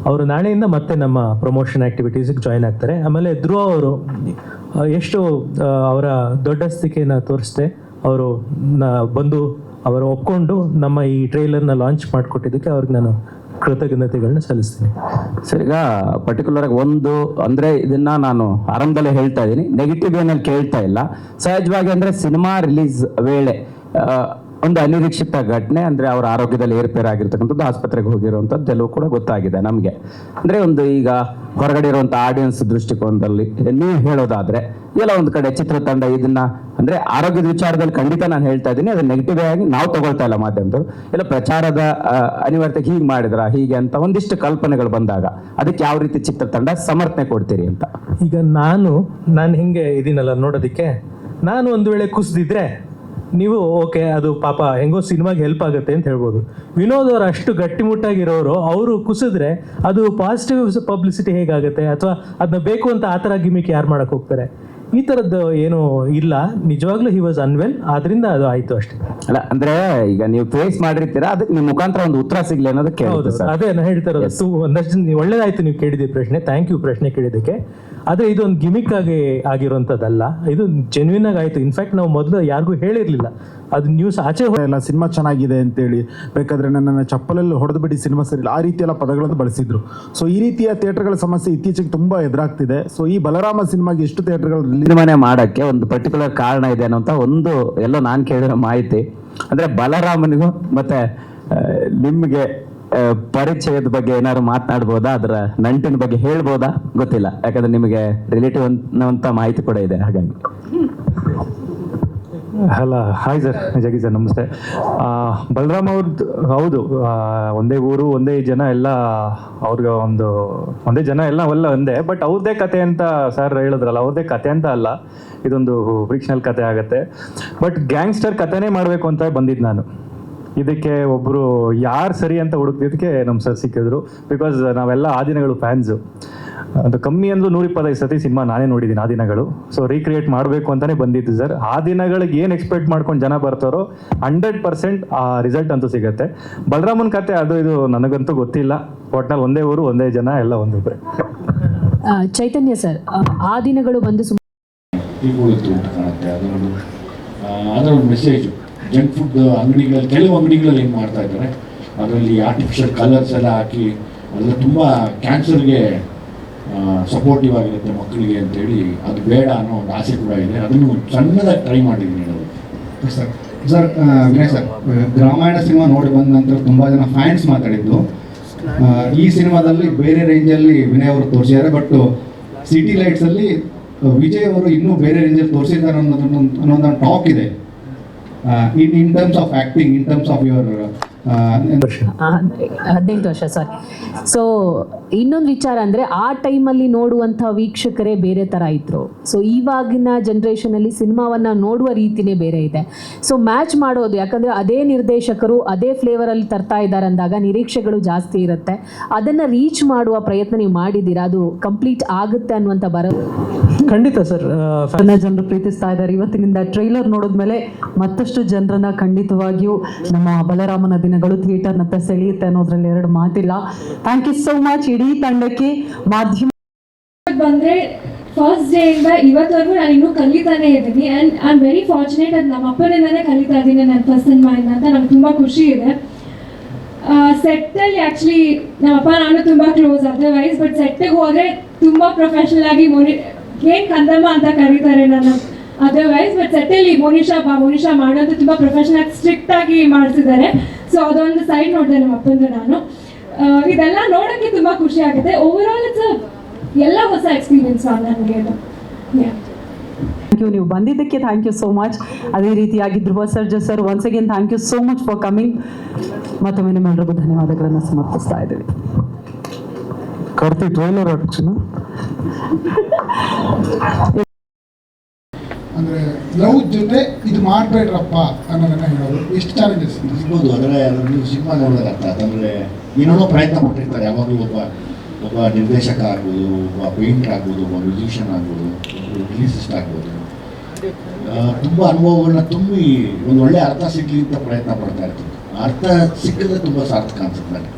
ಅವರು ನಾಳೆಯಿಂದ ಮತ್ತೆ ನಮ್ಮ ಪ್ರಮೋಷನ್ ಆ್ಯಕ್ಟಿವಿಟೀಸಿಗೆ ಜಾಯ್ನ್ ಆಗ್ತಾರೆ. ಆಮೇಲೆ ಧ್ರುವ ಅವರು ಎಷ್ಟು ಅವರ ದೊಡ್ಡಸ್ತಿಕೆಯನ್ನು ತೋರಿಸ್ದೆ ಅವರು ಬಂದು ಅವರು ಒಪ್ಕೊಂಡು ನಮ್ಮ ಈ ಟ್ರೈಲರ್ನ ಲಾಂಚ್ ಮಾಡಿಕೊಟ್ಟಿದ್ದಕ್ಕೆ ಅವ್ರಿಗೆ ನಾನು ಕೃತಜ್ಞತೆಗಳನ್ನ ಸಲ್ಲಿಸ್ತೀನಿ. ಸರ್, ಈಗ ಪರ್ಟಿಕ್ಯುಲರ್ ಆಗಿ ಒಂದು ಅಂದರೆ ಇದನ್ನ ನಾನು ಆರಂಭದಲ್ಲೇ ಹೇಳ್ತಾ ಇದ್ದೀನಿ, ನೆಗೆಟಿವ್ ಏನಲ್ಲಿ ಕೇಳ್ತಾ ಇಲ್ಲ. ಸಹಜವಾಗಿ ಅಂದರೆ ಸಿನಿಮಾ ರಿಲೀಸ್ ವೇಳೆ ಒಂದು ಅನಿರೀಕ್ಷಿತ ಘಟನೆ, ಅಂದರೆ ಅವರ ಆರೋಗ್ಯದಲ್ಲಿ ಏರ್ಪೇರಾಗಿರ್ತಕ್ಕಂಥದ್ದು, ಆಸ್ಪತ್ರೆಗೆ ಹೋಗಿರುವಂಥದ್ದು ಎಲ್ಲವೂ ಕೂಡ ಗೊತ್ತಾಗಿದೆ ನಮಗೆ. ಅಂದರೆ ಒಂದು ಈಗ ಹೊರಗಡೆ ಇರುವಂಥ ಆಡಿಯನ್ಸ್ ದೃಷ್ಟಿಕೋನದಲ್ಲಿ ನೀವು ಹೇಳೋದಾದರೆ ಎಲ್ಲ ಒಂದು ಕಡೆ ಚಿತ್ರತಂಡ ಇದನ್ನ ಅಂದರೆ ಆರೋಗ್ಯದ ವಿಚಾರದಲ್ಲಿ ಖಂಡಿತ ನಾನು ಹೇಳ್ತಾ ಇದ್ದೀನಿ, ಅದು ನೆಗೆಟಿವ್ ಆಗಿ ನಾವು ತಗೊಳ್ತಾ ಇಲ್ಲ ಮಾಧ್ಯಮದವರು. ಎಲ್ಲ ಪ್ರಚಾರದ ಅನಿವಾರ್ಯತೆ ಹೀಗೆ ಮಾಡಿದ್ರ ಹೀಗೆ ಅಂತ ಒಂದಿಷ್ಟು ಕಲ್ಪನೆಗಳು ಬಂದಾಗ ಅದಕ್ಕೆ ಯಾವ ರೀತಿ ಚಿತ್ರತಂಡ ಸಮರ್ಥನೆ ಕೊಡ್ತೀರಿ ಅಂತ. ಈಗ ನಾನು ಹಿಂಗೆ ಇದೀನಲ್ಲ ನೋಡೋದಕ್ಕೆ, ನಾನು ಒಂದು ವೇಳೆ ಕುಸಿದಿದ್ರೆ ನೀವು ಓಕೆ ಅದು ಪಾಪ ಹೆಂಗೋ ಸಿನಿಮಾಗೆ ಹೆಲ್ಪ್ ಆಗುತ್ತೆ ಅಂತ ಹೇಳ್ಬೋದು. ವಿನೋದ್ ಅವರು ಅಷ್ಟು ಗಟ್ಟಿಮುಟ್ಟಾಗಿರೋರು, ಅವರು ಕುಸಿದ್ರೆ ಅದು ಪಾಸಿಟಿವ್ ಪಬ್ಲಿಸಿಟಿ ಹೇಗಾಗುತ್ತೆ, ಅಥವಾ ಅದನ್ನ ಬೇಕು ಅಂತ ಆ ಥರ ಗಿಮಿಕ್ ಯಾರು ಮಾಡಕ್ಕೆ ಹೋಗ್ತಾರೆ? ಈ ಥರದ್ದು ಏನೂ ಇಲ್ಲ. ನಿಜವಾಗ್ಲೂ ಹಿ ವಾಸ್ ಅನ್ವೆಲ್, ಆದ್ರಿಂದ ಅದು ಆಯ್ತು ಅಷ್ಟೇ. ಅಲ್ಲ ಅಂದ್ರೆ ಈಗ ನೀವು ಫೇಸ್ ಮಾಡಿರ್ತೀರಾ, ಅದಕ್ಕೆ ನಿಮ್ಮ ಮುಖಾಂತರ ಒಂದು ಉತ್ತರ ಸಿಗ್ಲಿ ಅನ್ನೋದಕ್ಕೆ. ಹೌದು, ಅದೇ ನಾನು ಹೇಳ್ತಾ ಇರೋದು. ಒಂದಷ್ಟು ಒಳ್ಳೇದಾಯ್ತು ನೀವು ಕೇಳಿದ ಪ್ರಶ್ನೆ, ಥ್ಯಾಂಕ್ ಯು ಪ್ರಶ್ನೆ ಕೇಳಿದ್ದಕ್ಕೆ. ಆದರೆ ಇದೊಂದು ಗಿಮಿಕ್ ಆಗಿ ಆಗಿರುವಂಥದ್ದಲ್ಲ, ಇದು ಜೆನ್ಯೂನ್ ಆಗಿ ಆಯಿತು. ಇನ್ಫ್ಯಾಕ್ಟ್ ನಾವು ಮೊದಲು ಯಾರಿಗೂ ಹೇಳಿರಲಿಲ್ಲ, ಅದು ನ್ಯೂಸ್ ಆಚೆ ಎಲ್ಲ ಸಿನಿಮಾ ಚೆನ್ನಾಗಿದೆ ಅಂತೇಳಿ, ಬೇಕಾದ್ರೆ ನನ್ನನ್ನು ಚಪ್ಪಲಲ್ಲಿ ಹೊಡೆದು ಬಿಡಿ ಸಿನಿಮಾ ಸರಿಯಿಲ್ಲ, ಆ ರೀತಿ ಎಲ್ಲ ಪದಗಳನ್ನು ಬಳಸಿದ್ರು. ಸೊ ಈ ರೀತಿಯ ಥಿಯೇಟರ್ಗಳ ಸಮಸ್ಯೆ ಇತ್ತೀಚೆಗೆ ತುಂಬ ಎದುರಾಗ್ತಿದೆ. ಸೊ ಈ ಬಲರಾಮ ಸಿನಿಮಾಗೆ ಎಷ್ಟು ಥಿಯೇಟರ್ಗಳು ಸಿನಿಮಾನೇ ಮಾಡೋಕ್ಕೆ ಒಂದು ಪರ್ಟಿಕ್ಯುಲರ್ ಕಾರಣ ಇದೆ ಅನ್ನೋಂಥ ಒಂದು ಎಲ್ಲೋ ನಾನು ಕೇಳಿರೋ ಮಾಹಿತಿ. ಅಂದರೆ ಬಲರಾಮನಿಗೂ ಮತ್ತೆ ನಿಮಗೆ ಪರಿಚಯದ ಬಗ್ಗೆ ಏನಾದ್ರು ಮಾತನಾಡ್ಬೋದಾ, ಅದರ ನಂಟಿನ ಬಗ್ಗೆ ಹೇಳ್ಬೋದಾ ಗೊತ್ತಿಲ್ಲ, ಯಾಕಂದ್ರೆ ನಿಮಗೆ ರಿಲೇಟಿವ್ ಅನ್ನೋಂಥ ಮಾಹಿತಿ ಕೂಡ ಇದೆ. ಹಾಗಾಗಿ ಹಲೋ, ಹಾಯ್ ಸರ್, ಜಗಿ ಸರ್, ನಮಸ್ತೆ. ಬಲರಾಮ್ ಅವ್ರದ್ದು ಹೌದು, ಒಂದೇ ಊರು ಒಂದೇ ಜನ ಎಲ್ಲ, ಅವ್ರಿಗೆ ಒಂದೇ ಜನ ಎಲ್ಲ ಒಂದೇ. ಬಟ್ ಅವ್ರದ್ದೇ ಕತೆ ಅಂತ ಸರ್ ಹೇಳಿದ್ರಲ್ಲ, ಅವ್ರದ್ದೇ ಕತೆ ಅಂತ ಅಲ್ಲ, ಇದೊಂದು ಫಿಕ್ಷನಲ್ ಕತೆ ಆಗುತ್ತೆ. ಬಟ್ ಗ್ಯಾಂಗ್ಸ್ಟರ್ ಕತೆನೇ ಮಾಡಬೇಕು ಅಂತ ಬಂದಿದ್ದು ನಾನು. ಇದಕ್ಕೆ ಒಬ್ಬರು ಯಾರು ಸರಿ ಅಂತ ಹುಡುಕಿದ್ದಕ್ಕೆ ನಮ್ಮ ಸರ್ ಸಿಕ್ಕಿದ್ರು. ಬಿಕಾಸ್ ನಾವೆಲ್ಲ ಆ ದಿನಗಳು ಫ್ಯಾನ್ಸು. ಅದು ಕಮ್ಮಿ ಅಂದರೂ 125 ಸತಿ ಸಿನಿಮಾ ನಾನೇ ನೋಡಿದ್ದೀನಿ ಆ ದಿನಗಳು. ಸೊ ರೀಕ್ರಿಯೇಟ್ ಮಾಡಬೇಕು ಅಂತಲೇ ಬಂದಿದ್ದು ಸರ್. ಆ ದಿನಗಳಿಗೆ ಏನು ಎಕ್ಸ್ಪೆಕ್ಟ್ ಮಾಡ್ಕೊಂಡು ಜನ ಬರ್ತಾರೋ 100% ಆ ರಿಸಲ್ಟ್ ಅಂತೂ ಸಿಗುತ್ತೆ. ಬಲರಾಮನ್ ಕತೆ ಅದು ಇದು ನನಗಂತೂ ಗೊತ್ತಿಲ್ಲ. ಒಟ್ನಲ್ಲಿ ಒಂದೇ ಊರು ಒಂದೇ ಜನ ಎಲ್ಲ ಒಂದೊಬ್ಬರೇ. ಚೈತನ್ಯ ಸರ್, ಆ ದಿನಗಳು ಬಂದು ಕಾಣುತ್ತೆ. ಅದರೊಂದು ಮೆಸೇಜು ಜಂಕ್ ಫುಡ್ ಅಂಗಡಿಗಳಲ್ಲಿ, ಕೆಲವು ಅಂಗಡಿಗಳಲ್ಲಿ ಏನು ಮಾಡ್ತಾ ಇದ್ದಾರೆ, ಅದರಲ್ಲಿ ಆರ್ಟಿಫಿಷಿಯಲ್ ಕಲರ್ಸ್ ಎಲ್ಲ ಹಾಕಿ ಅದೆಲ್ಲ ತುಂಬ ಕ್ಯಾನ್ಸರ್ಗೆ ಸಪೋರ್ಟಿವ್ ಆಗಿರುತ್ತೆ ಮಕ್ಕಳಿಗೆ ಅಂತೇಳಿ, ಅದು ಬೇಡ ಅನ್ನೋ ಒಂದು ಆಸೆ ಕೂಡ ಇದೆ. ಅದನ್ನು ಸಣ್ಣದಾಗಿ ಟ್ರೈ ಮಾಡಿದ್ದೀನಿ ಹೇಳೋದು. Sir Vinay sir, Ramayana cinema ನೋಡಿ ಬಂದ ನಂತರ ತುಂಬ ಜನ ಫ್ಯಾನ್ಸ್ ಮಾತಾಡಿದ್ದು, ಈ ಸಿನಿಮಾದಲ್ಲಿ ಬೇರೆ ರೇಂಜಲ್ಲಿ ವಿನಯ್ ಅವರು ತೋರಿಸಿದ್ದಾರೆ. ಬಟ್ ಸಿಟಿ ಲೈಟ್ಸಲ್ಲಿ ವಿಜಯ್ ಅವರು ಇನ್ನೂ ಬೇರೆ ರೇಂಜಲ್ಲಿ ತೋರಿಸಿದ್ದಾರೆ ಅನ್ನೋದೊಂದು ಟಾಕ್ ಇದೆ. in terms of acting, in terms of your 18 ವರ್ಷ ಸಾರಿ. ಸೊ ಇನ್ನೊಂದು ವಿಚಾರ ಅಂದರೆ, ಆ ಟೈಮಲ್ಲಿ ನೋಡುವಂಥ ವೀಕ್ಷಕರೇ ಬೇರೆ ಥರ ಇದ್ದರು. ಸೊ ಇವಾಗಿನ ಜನ್ರೇಷನಲ್ಲಿ ಸಿನಿಮಾವನ್ನು ನೋಡುವ ರೀತಿಯೇ ಬೇರೆ ಇದೆ. ಸೊ ಮ್ಯಾಚ್ ಮಾಡೋದು, ಯಾಕಂದರೆ ಅದೇ ನಿರ್ದೇಶಕರು ಅದೇ ಫ್ಲೇವರಲ್ಲಿ ತರ್ತಾ ಇದ್ದಾರೆ ಅಂದಾಗ ನಿರೀಕ್ಷೆಗಳು ಜಾಸ್ತಿ ಇರುತ್ತೆ. ಅದನ್ನು ರೀಚ್ ಮಾಡುವ ಪ್ರಯತ್ನ ನೀವು ಮಾಡಿದ್ದೀರಾ, ಅದು ಕಂಪ್ಲೀಟ್ ಆಗುತ್ತೆ ಅನ್ನುವಂಥ ಖಂಡಿತ ಸರ್. ಜನರು ಪ್ರೀತಿಸ್ತಾ ಇದ್ದಾರೆ. ಇವತ್ತಿನಿಂದ ಟ್ರೈಲರ್ ನೋಡಿದ್ಮೇಲೆ ಮತ್ತಷ್ಟು ಜನರನ್ನ ಖಂಡಿತವಾಗಿಯೂ ನಮ್ಮ ಬಲರಾಮನ ದಿನಗಳು ಥಿಯೇಟರ್ನತ್ತ ಸೆಳೆಯುತ್ತೆ ಅನ್ನೋದ್ರಲ್ಲಿ ಎರಡು ಮಾತಿಲ್ಲ. ಥ್ಯಾಂಕ್ ಯು ಸೋ ಮಚ್ ಇಡೀ ತಂಡಕ್ಕೆ. ಮಾಧ್ಯಮ ಬಂದರೆ ಫಸ್ಟ್ ಡೇ ಇಂದ ಇವತ್ತವರೆಗೂ ನಾನು ಇನ್ನೂ ಕಲಿತಾನೇ ಇದ್ದೀನಿ. And I am very fortunate, ಅದು ನಮ್ಮ ಅಪ್ಪನಿಂದನೇ ಕಲಿತಾ ಇದ್ದೀನಿ ನನ್ನ ಫಸ್ಟ್ ಸಿನಿಮಾಯಿಂದ ಅಂತ ನಂಗೆ ತುಂಬ ಖುಷಿ ಇದೆ. ಸೆಟ್ಟಲ್ಲಿ ಆ್ಯಕ್ಚುಲಿ ನಮ್ಮಪ್ಪ ನಾನು ತುಂಬ ಕ್ಲೋಸ್ ಅದರ್ವೈಸ್, ಬಟ್ ಸೆಟ್ಟಿಗೆ ಹೋದರೆ ತುಂಬ ಪ್ರೊಫೆಷ್ನಲ್ ಆಗಿ ಏನು ಕಂದಮ್ಮ ಅಂತ ಕರೀತಾರೆ ನನ್ನ ಅದರ್ವೈಸ್. ಬಟ್ ಸೆಟ್ಟಲ್ಲಿ ಮೋನಿಷಾ ಮಾಡೋದು ತುಂಬ ಪ್ರೊಫೆಷ್ನಲ್ ಆಗಿ ಸ್ಟ್ರಿಕ್ಟ್ ಆಗಿ ಮಾಡಿಸಿದ್ದಾರೆ. ಸೊ ಅದೊಂದು ಸೈಡ್ ನೋಡಿದೆ ನಮ್ಮ ಅಪ್ಪಂದು ನಾನು. ಇದೆಲ್ಲ ನೋಡೋಕ್ಕೆ ತುಂಬ ಖುಷಿ ಆಗುತ್ತೆ. ಓವರ್ ಆಲ್ ಇಟ್ಸ್ ಎಲ್ಲ ಹೊಸ ಎಕ್ಸ್ಪೀರಿಯನ್ಸ್ ನನಗೆ. ಥ್ಯಾಂಕ್ ಯು, ನೀವು ಬಂದಿದ್ದಕ್ಕೆ ಥ್ಯಾಂಕ್ ಯು ಸೋ ಮಚ್. ಅದೇ ರೀತಿಯಾಗಿ Dhruva Sarja sir, once again thank you so much for coming. ಮತ್ತೊಮ್ಮೆ ನಿಮ್ಮೆಲ್ಲರಿಗೂ ಧನ್ಯವಾದಗಳನ್ನು ಸಮರ್ಪಿಸ್ತಾ ಇದ್ದೀವಿ. ಕಾರ್ತಿಕ್ ಟ್ರೈಲರ್ ಅಂದರೆ ಲವ್ ಜೊತೆ ಇದು ಮಾಡಬೇಡ್ರಪ್ಪ ಅನ್ನೋದನ್ನ ಹೇಳೋದು ಎಷ್ಟು ಚಾಲೆಂಜಸ್ ಇರ್ಬೋದು. ಆದರೆ ಅದನ್ನು ಸಿನಿಮಾ ನೋಡಿದಾಗ ಅರ್ಥ. ಅಂದರೆ ಏನೇನೋ ಪ್ರಯತ್ನ ಪಟ್ಟಿರ್ತಾರೆ ಯಾವಾಗಲೂ. ಒಬ್ಬ ನಿರ್ದೇಶಕ ಆಗ್ಬೋದು, ಒಬ್ಬ ಪೇಂಟರ್ ಆಗ್ಬೋದು, ಒಬ್ಬ ಮ್ಯೂಸಿಷಿಯನ್ ಆಗ್ಬೋದು, ಒಬ್ಬರು ಲಿರಿಸಿಸ್ಟ್ ಆಗ್ಬೋದು, ತುಂಬ ಅನುಭವಗಳನ್ನ ತುಂಬಿ ಒಂದು ಒಳ್ಳೆಯ ಅರ್ಥ ಸಿಗಲಿ ಅಂತ ಪ್ರಯತ್ನ ಪಡ್ತಾ ಇರ್ತೀವಿ. ಅರ್ಥ ಸಿಕ್ಕಿದ್ರೆ ತುಂಬ ಸಾರ್ಥಕ ಅನ್ಸುತ್ತೆ ನನಗೆ.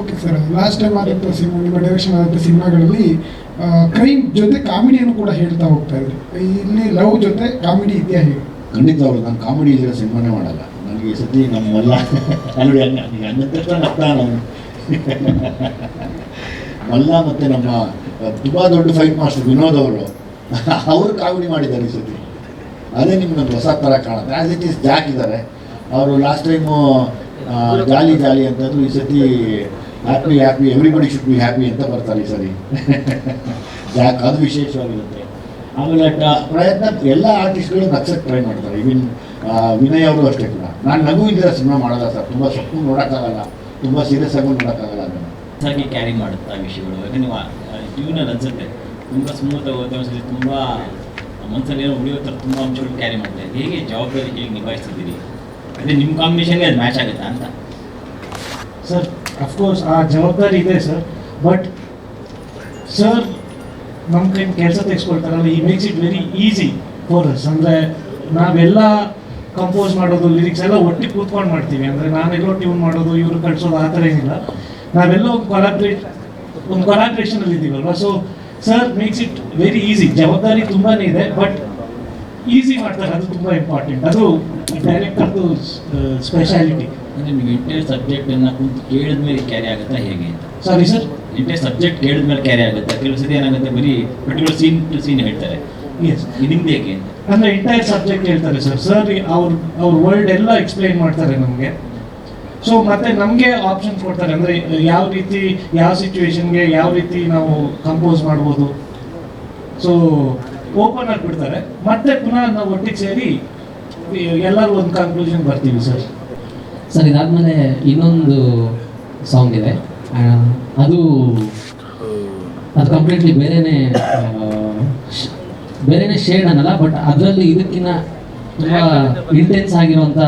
ಓಕೆ ಸರ್, ಲಾಸ್ಟ್ ಟೈಮ್ ಆದಂಥ ಸಿನಿಮಾ, ನಿಮ್ಮ ಡೈರೆಕ್ಷನ್ ಆದಂಥ ಸಿನಿಮಾಗಳಲ್ಲಿ ಕ್ರೈಮ್ ಜೊತೆ ಕಾಮಿಡಿಯನ್ನು ಕೂಡ ಹೇಳ್ತಾ ಹೋಗ್ತಾ ಇದ್ರಿ. ಇಲ್ಲಿ ಲವ್ ಜೊತೆ ಕಾಮಿಡಿ ಇದೆಯಾ ಹೇಗೆ? ಖಂಡಿತವಾಗ್ಲು ನಾನು ಕಾಮಿಡಿ ಇಲ್ಲದೆ ಸಿನಿಮಾನೇ ಮಾಡಲ್ಲ. ನನಗೆ ಸತಿ ನಮ್ಮೆಲ್ಲ ನೋಡಿ ಹಂಗಂತ ಅರ್ಥ ನಾವು ಮಲ್ಲ ಮತ್ತು ನಮ್ಮ ತುಂಬ ದೊಡ್ಡ ಫೈಟ್ ಮಾಸ್ಟರ್ ವಿನೋದ್ ಅವರು ಕಾಮಿಡಿ ಮಾಡಿದ್ದಾರೆ ಈ ಸತಿ. ಅದೇ ನಿಮ್ಗೊಂದು ಹೊಸ ಥರ ಕಾಣುತ್ತೆ. ಆ್ಯಸ್ ಇಟ್ ಈಸ್ ಜಾಕ್ ಇದ್ದಾರೆ. ಅವರು ಲಾಸ್ಟ್ ಟೈಮು ಜಾಲಿ ಜಾಲಿ ಅಂತಂದ್ರು, ಈ ಸತಿ happy happy everybody should be happy ಅಂತ ಬರ್ತಾರೆ ಈ ಸರಿ. ಜಾಕ್ ಅದು ವಿಶೇಷವಾಗಿರುತ್ತೆ. ಆಮೇಲೆ ಪ್ರಯತ್ನ ಎಲ್ಲ ಆರ್ಟಿಸ್ಟ್ಗಳು ನಗ್ಸಕ್ಕೆ ಟ್ರೈ ಮಾಡ್ತಾರೆ. ಈಗಿನ ವಿನಯ್ ಅವರು ಅಷ್ಟೇ ಕೂಡ. ನಾನು ನಗು ಇದ್ದರೆ ಸಿನಿಮಾ ಮಾಡೋಲ್ಲ ಸರ್, ತುಂಬ ಸೊಪ್ಪು ನೋಡೋಕ್ಕಾಗಲ್ಲ, ತುಂಬ ಸೀರಿಯಸ್ ಆಗೂ ನೋಡೋಕ್ಕಾಗಲ್ಲ. ಅದನ್ನು ಕ್ಯಾರಿ ಮಾಡುತ್ತಾ ವಿಷಯಗಳು. ಯಾಕಂದ್ರೆ ನೀವು ಟ್ಯೂನಲ್ಲಿ ಅನ್ಸುತ್ತೆ ತುಂಬ ಸ್ಮೂತಾಗಿ ಹೋಗುತ್ತೆ, ಒಂದ್ಸತಿ ತುಂಬ ಮನಸ್ಸಲ್ಲಿ ಏನೋ ಉಳಿಯೋ ಥರ ತುಂಬ ಅಂಶಗಳು ಕ್ಯಾರಿ ಮಾಡ್ತಾರೆ. ಹೇಗೆ ಜವಾಬ್ದಾರಿ ಹೇಗೆ ನಿಭಾಯಿಸ್ತಿದ್ದೀರಿ? ಅದೇ ನಿಮ್ಮ ಕಾಂಬಿನೇಷನ್ಗೆ ಅದು ಮ್ಯಾಚ್ ಆಗುತ್ತಾ ಅಂತ? ಸರ್ ಅಫ್ಕೋರ್ಸ್ ಆ ಜವಾಬ್ದಾರಿ ಇದೆ ಸರ್. ಬಟ್ ಸರ್ ನಮ್ಮ ಕೈ ಕೆಲಸ ತೆಗೆಸ್ಕೊಳ್ತಾರಲ್ಲ, ಈ makes it very easy for us. ಅಂದರೆ ನಾವೆಲ್ಲ ಕಂಪೋಸ್ ಮಾಡೋದು, ಲಿರಿಕ್ಸ್ ಎಲ್ಲ ಒಟ್ಟಿಗೆ ಕೂತ್ಕೊಂಡು ಮಾಡ್ತೀವಿ. ಅಂದರೆ ನಾನೆಲ್ಲೋ ಟ್ಯೂನ್ ಮಾಡೋದು, ಇವರು ಕಳಿಸೋದು ಆ ಥರ ಏನಿಲ್ಲ. ನಾವೆಲ್ಲ ಒಂದು ಕೊಲಾಬ್ರೇಷನಲ್ಲಿ ಇದ್ದೀವಲ್ವ. So sir makes it very easy. ಜವಾಬ್ದಾರಿ ತುಂಬಾ ಇದೆ, ಬಟ್ ಈಸಿ ಮಾಡ್ತಾರೆ, ಅದು ತುಂಬ ಇಂಪಾರ್ಟೆಂಟ್. ಅದು ಡೈರೆಕ್ಟರ್ದು ಸ್ಪೆಷಾಲಿಟಿ. ಅಂದರೆ ನೀವು ಇಂಟರ್ ಸಬ್ಜೆಕ್ಟನ್ನು ಕುಂತು ಕೇಳಿದ ಮೇಲೆ ಕ್ಯಾರಿ ಆಗುತ್ತಾ ಹೇಗೆ? ಸಾರಿ ಸರ್, ಇಂಟರ್ ಸಬ್ಜೆಕ್ಟ್ ಕೇಳಿದ ಮೇಲೆ ಕ್ಯಾರಿ ಆಗುತ್ತೆ. ಕೆಲವು ಸತಿ ಏನಾಗುತ್ತೆ, ಬರೀ ಪರ್ಟಿಕ್ಯುಲರ್ ಸೀನ್ ಟು ಸೀನ್ ಹೇಳ್ತಾರೆ. ಎಸ್, ನಿಮ್ದು ಹೇಗೆ ಅಂತ? ಅಂದರೆ ಎಂಟೈರ್ ಸಬ್ಜೆಕ್ಟ್ ಹೇಳ್ತಾರೆ ಸರ್. ಸರ್ ಅವ್ರ ವರ್ಲ್ಡ್ ಎಲ್ಲ ಎಕ್ಸ್ಪ್ಲೈನ್ ಮಾಡ್ತಾರೆ ನಮಗೆ. ಸೊ ಮತ್ತೆ ನಮಗೆ ಆಪ್ಷನ್ಸ್ ಕೊಡ್ತಾರೆ. ಅಂದರೆ ಯಾವ ರೀತಿ, ಯಾವ ಸಿಚುವೇಶನ್ಗೆ ಯಾವ ರೀತಿ ನಾವು ಕಂಪೋಸ್ ಮಾಡ್ಬೋದು. ಸೊ ಓಪನ್ ಆಗಿ ಬಿಡ್ತಾರೆ. ಮತ್ತೆ ಪುನಃ ನಾವು ಒಟ್ಟಿಗೆ ಸೇರಿ ಎಲ್ಲರೂ ಒಂದು ಕನ್ಕ್ಲೂಷನ್ ಬರ್ತೀವಿ ಸರ್. ಸರ್ ಇದಾದಮೇಲೆ ಇನ್ನೊಂದು ಸಾಂಗ್ ಇದೆ. ಅದು ಕಂಪ್ಲೀಟ್ಲಿ ಬೇರೆನೇ ಶೇಡ್ ಅನ್ನಲ್ಲ, ಬಟ್ ಅದರಲ್ಲಿ ಇದಕ್ಕಿಂತ ತುಂಬ ಇಂಟೆನ್ಸ್ ಆಗಿರುವಂಥ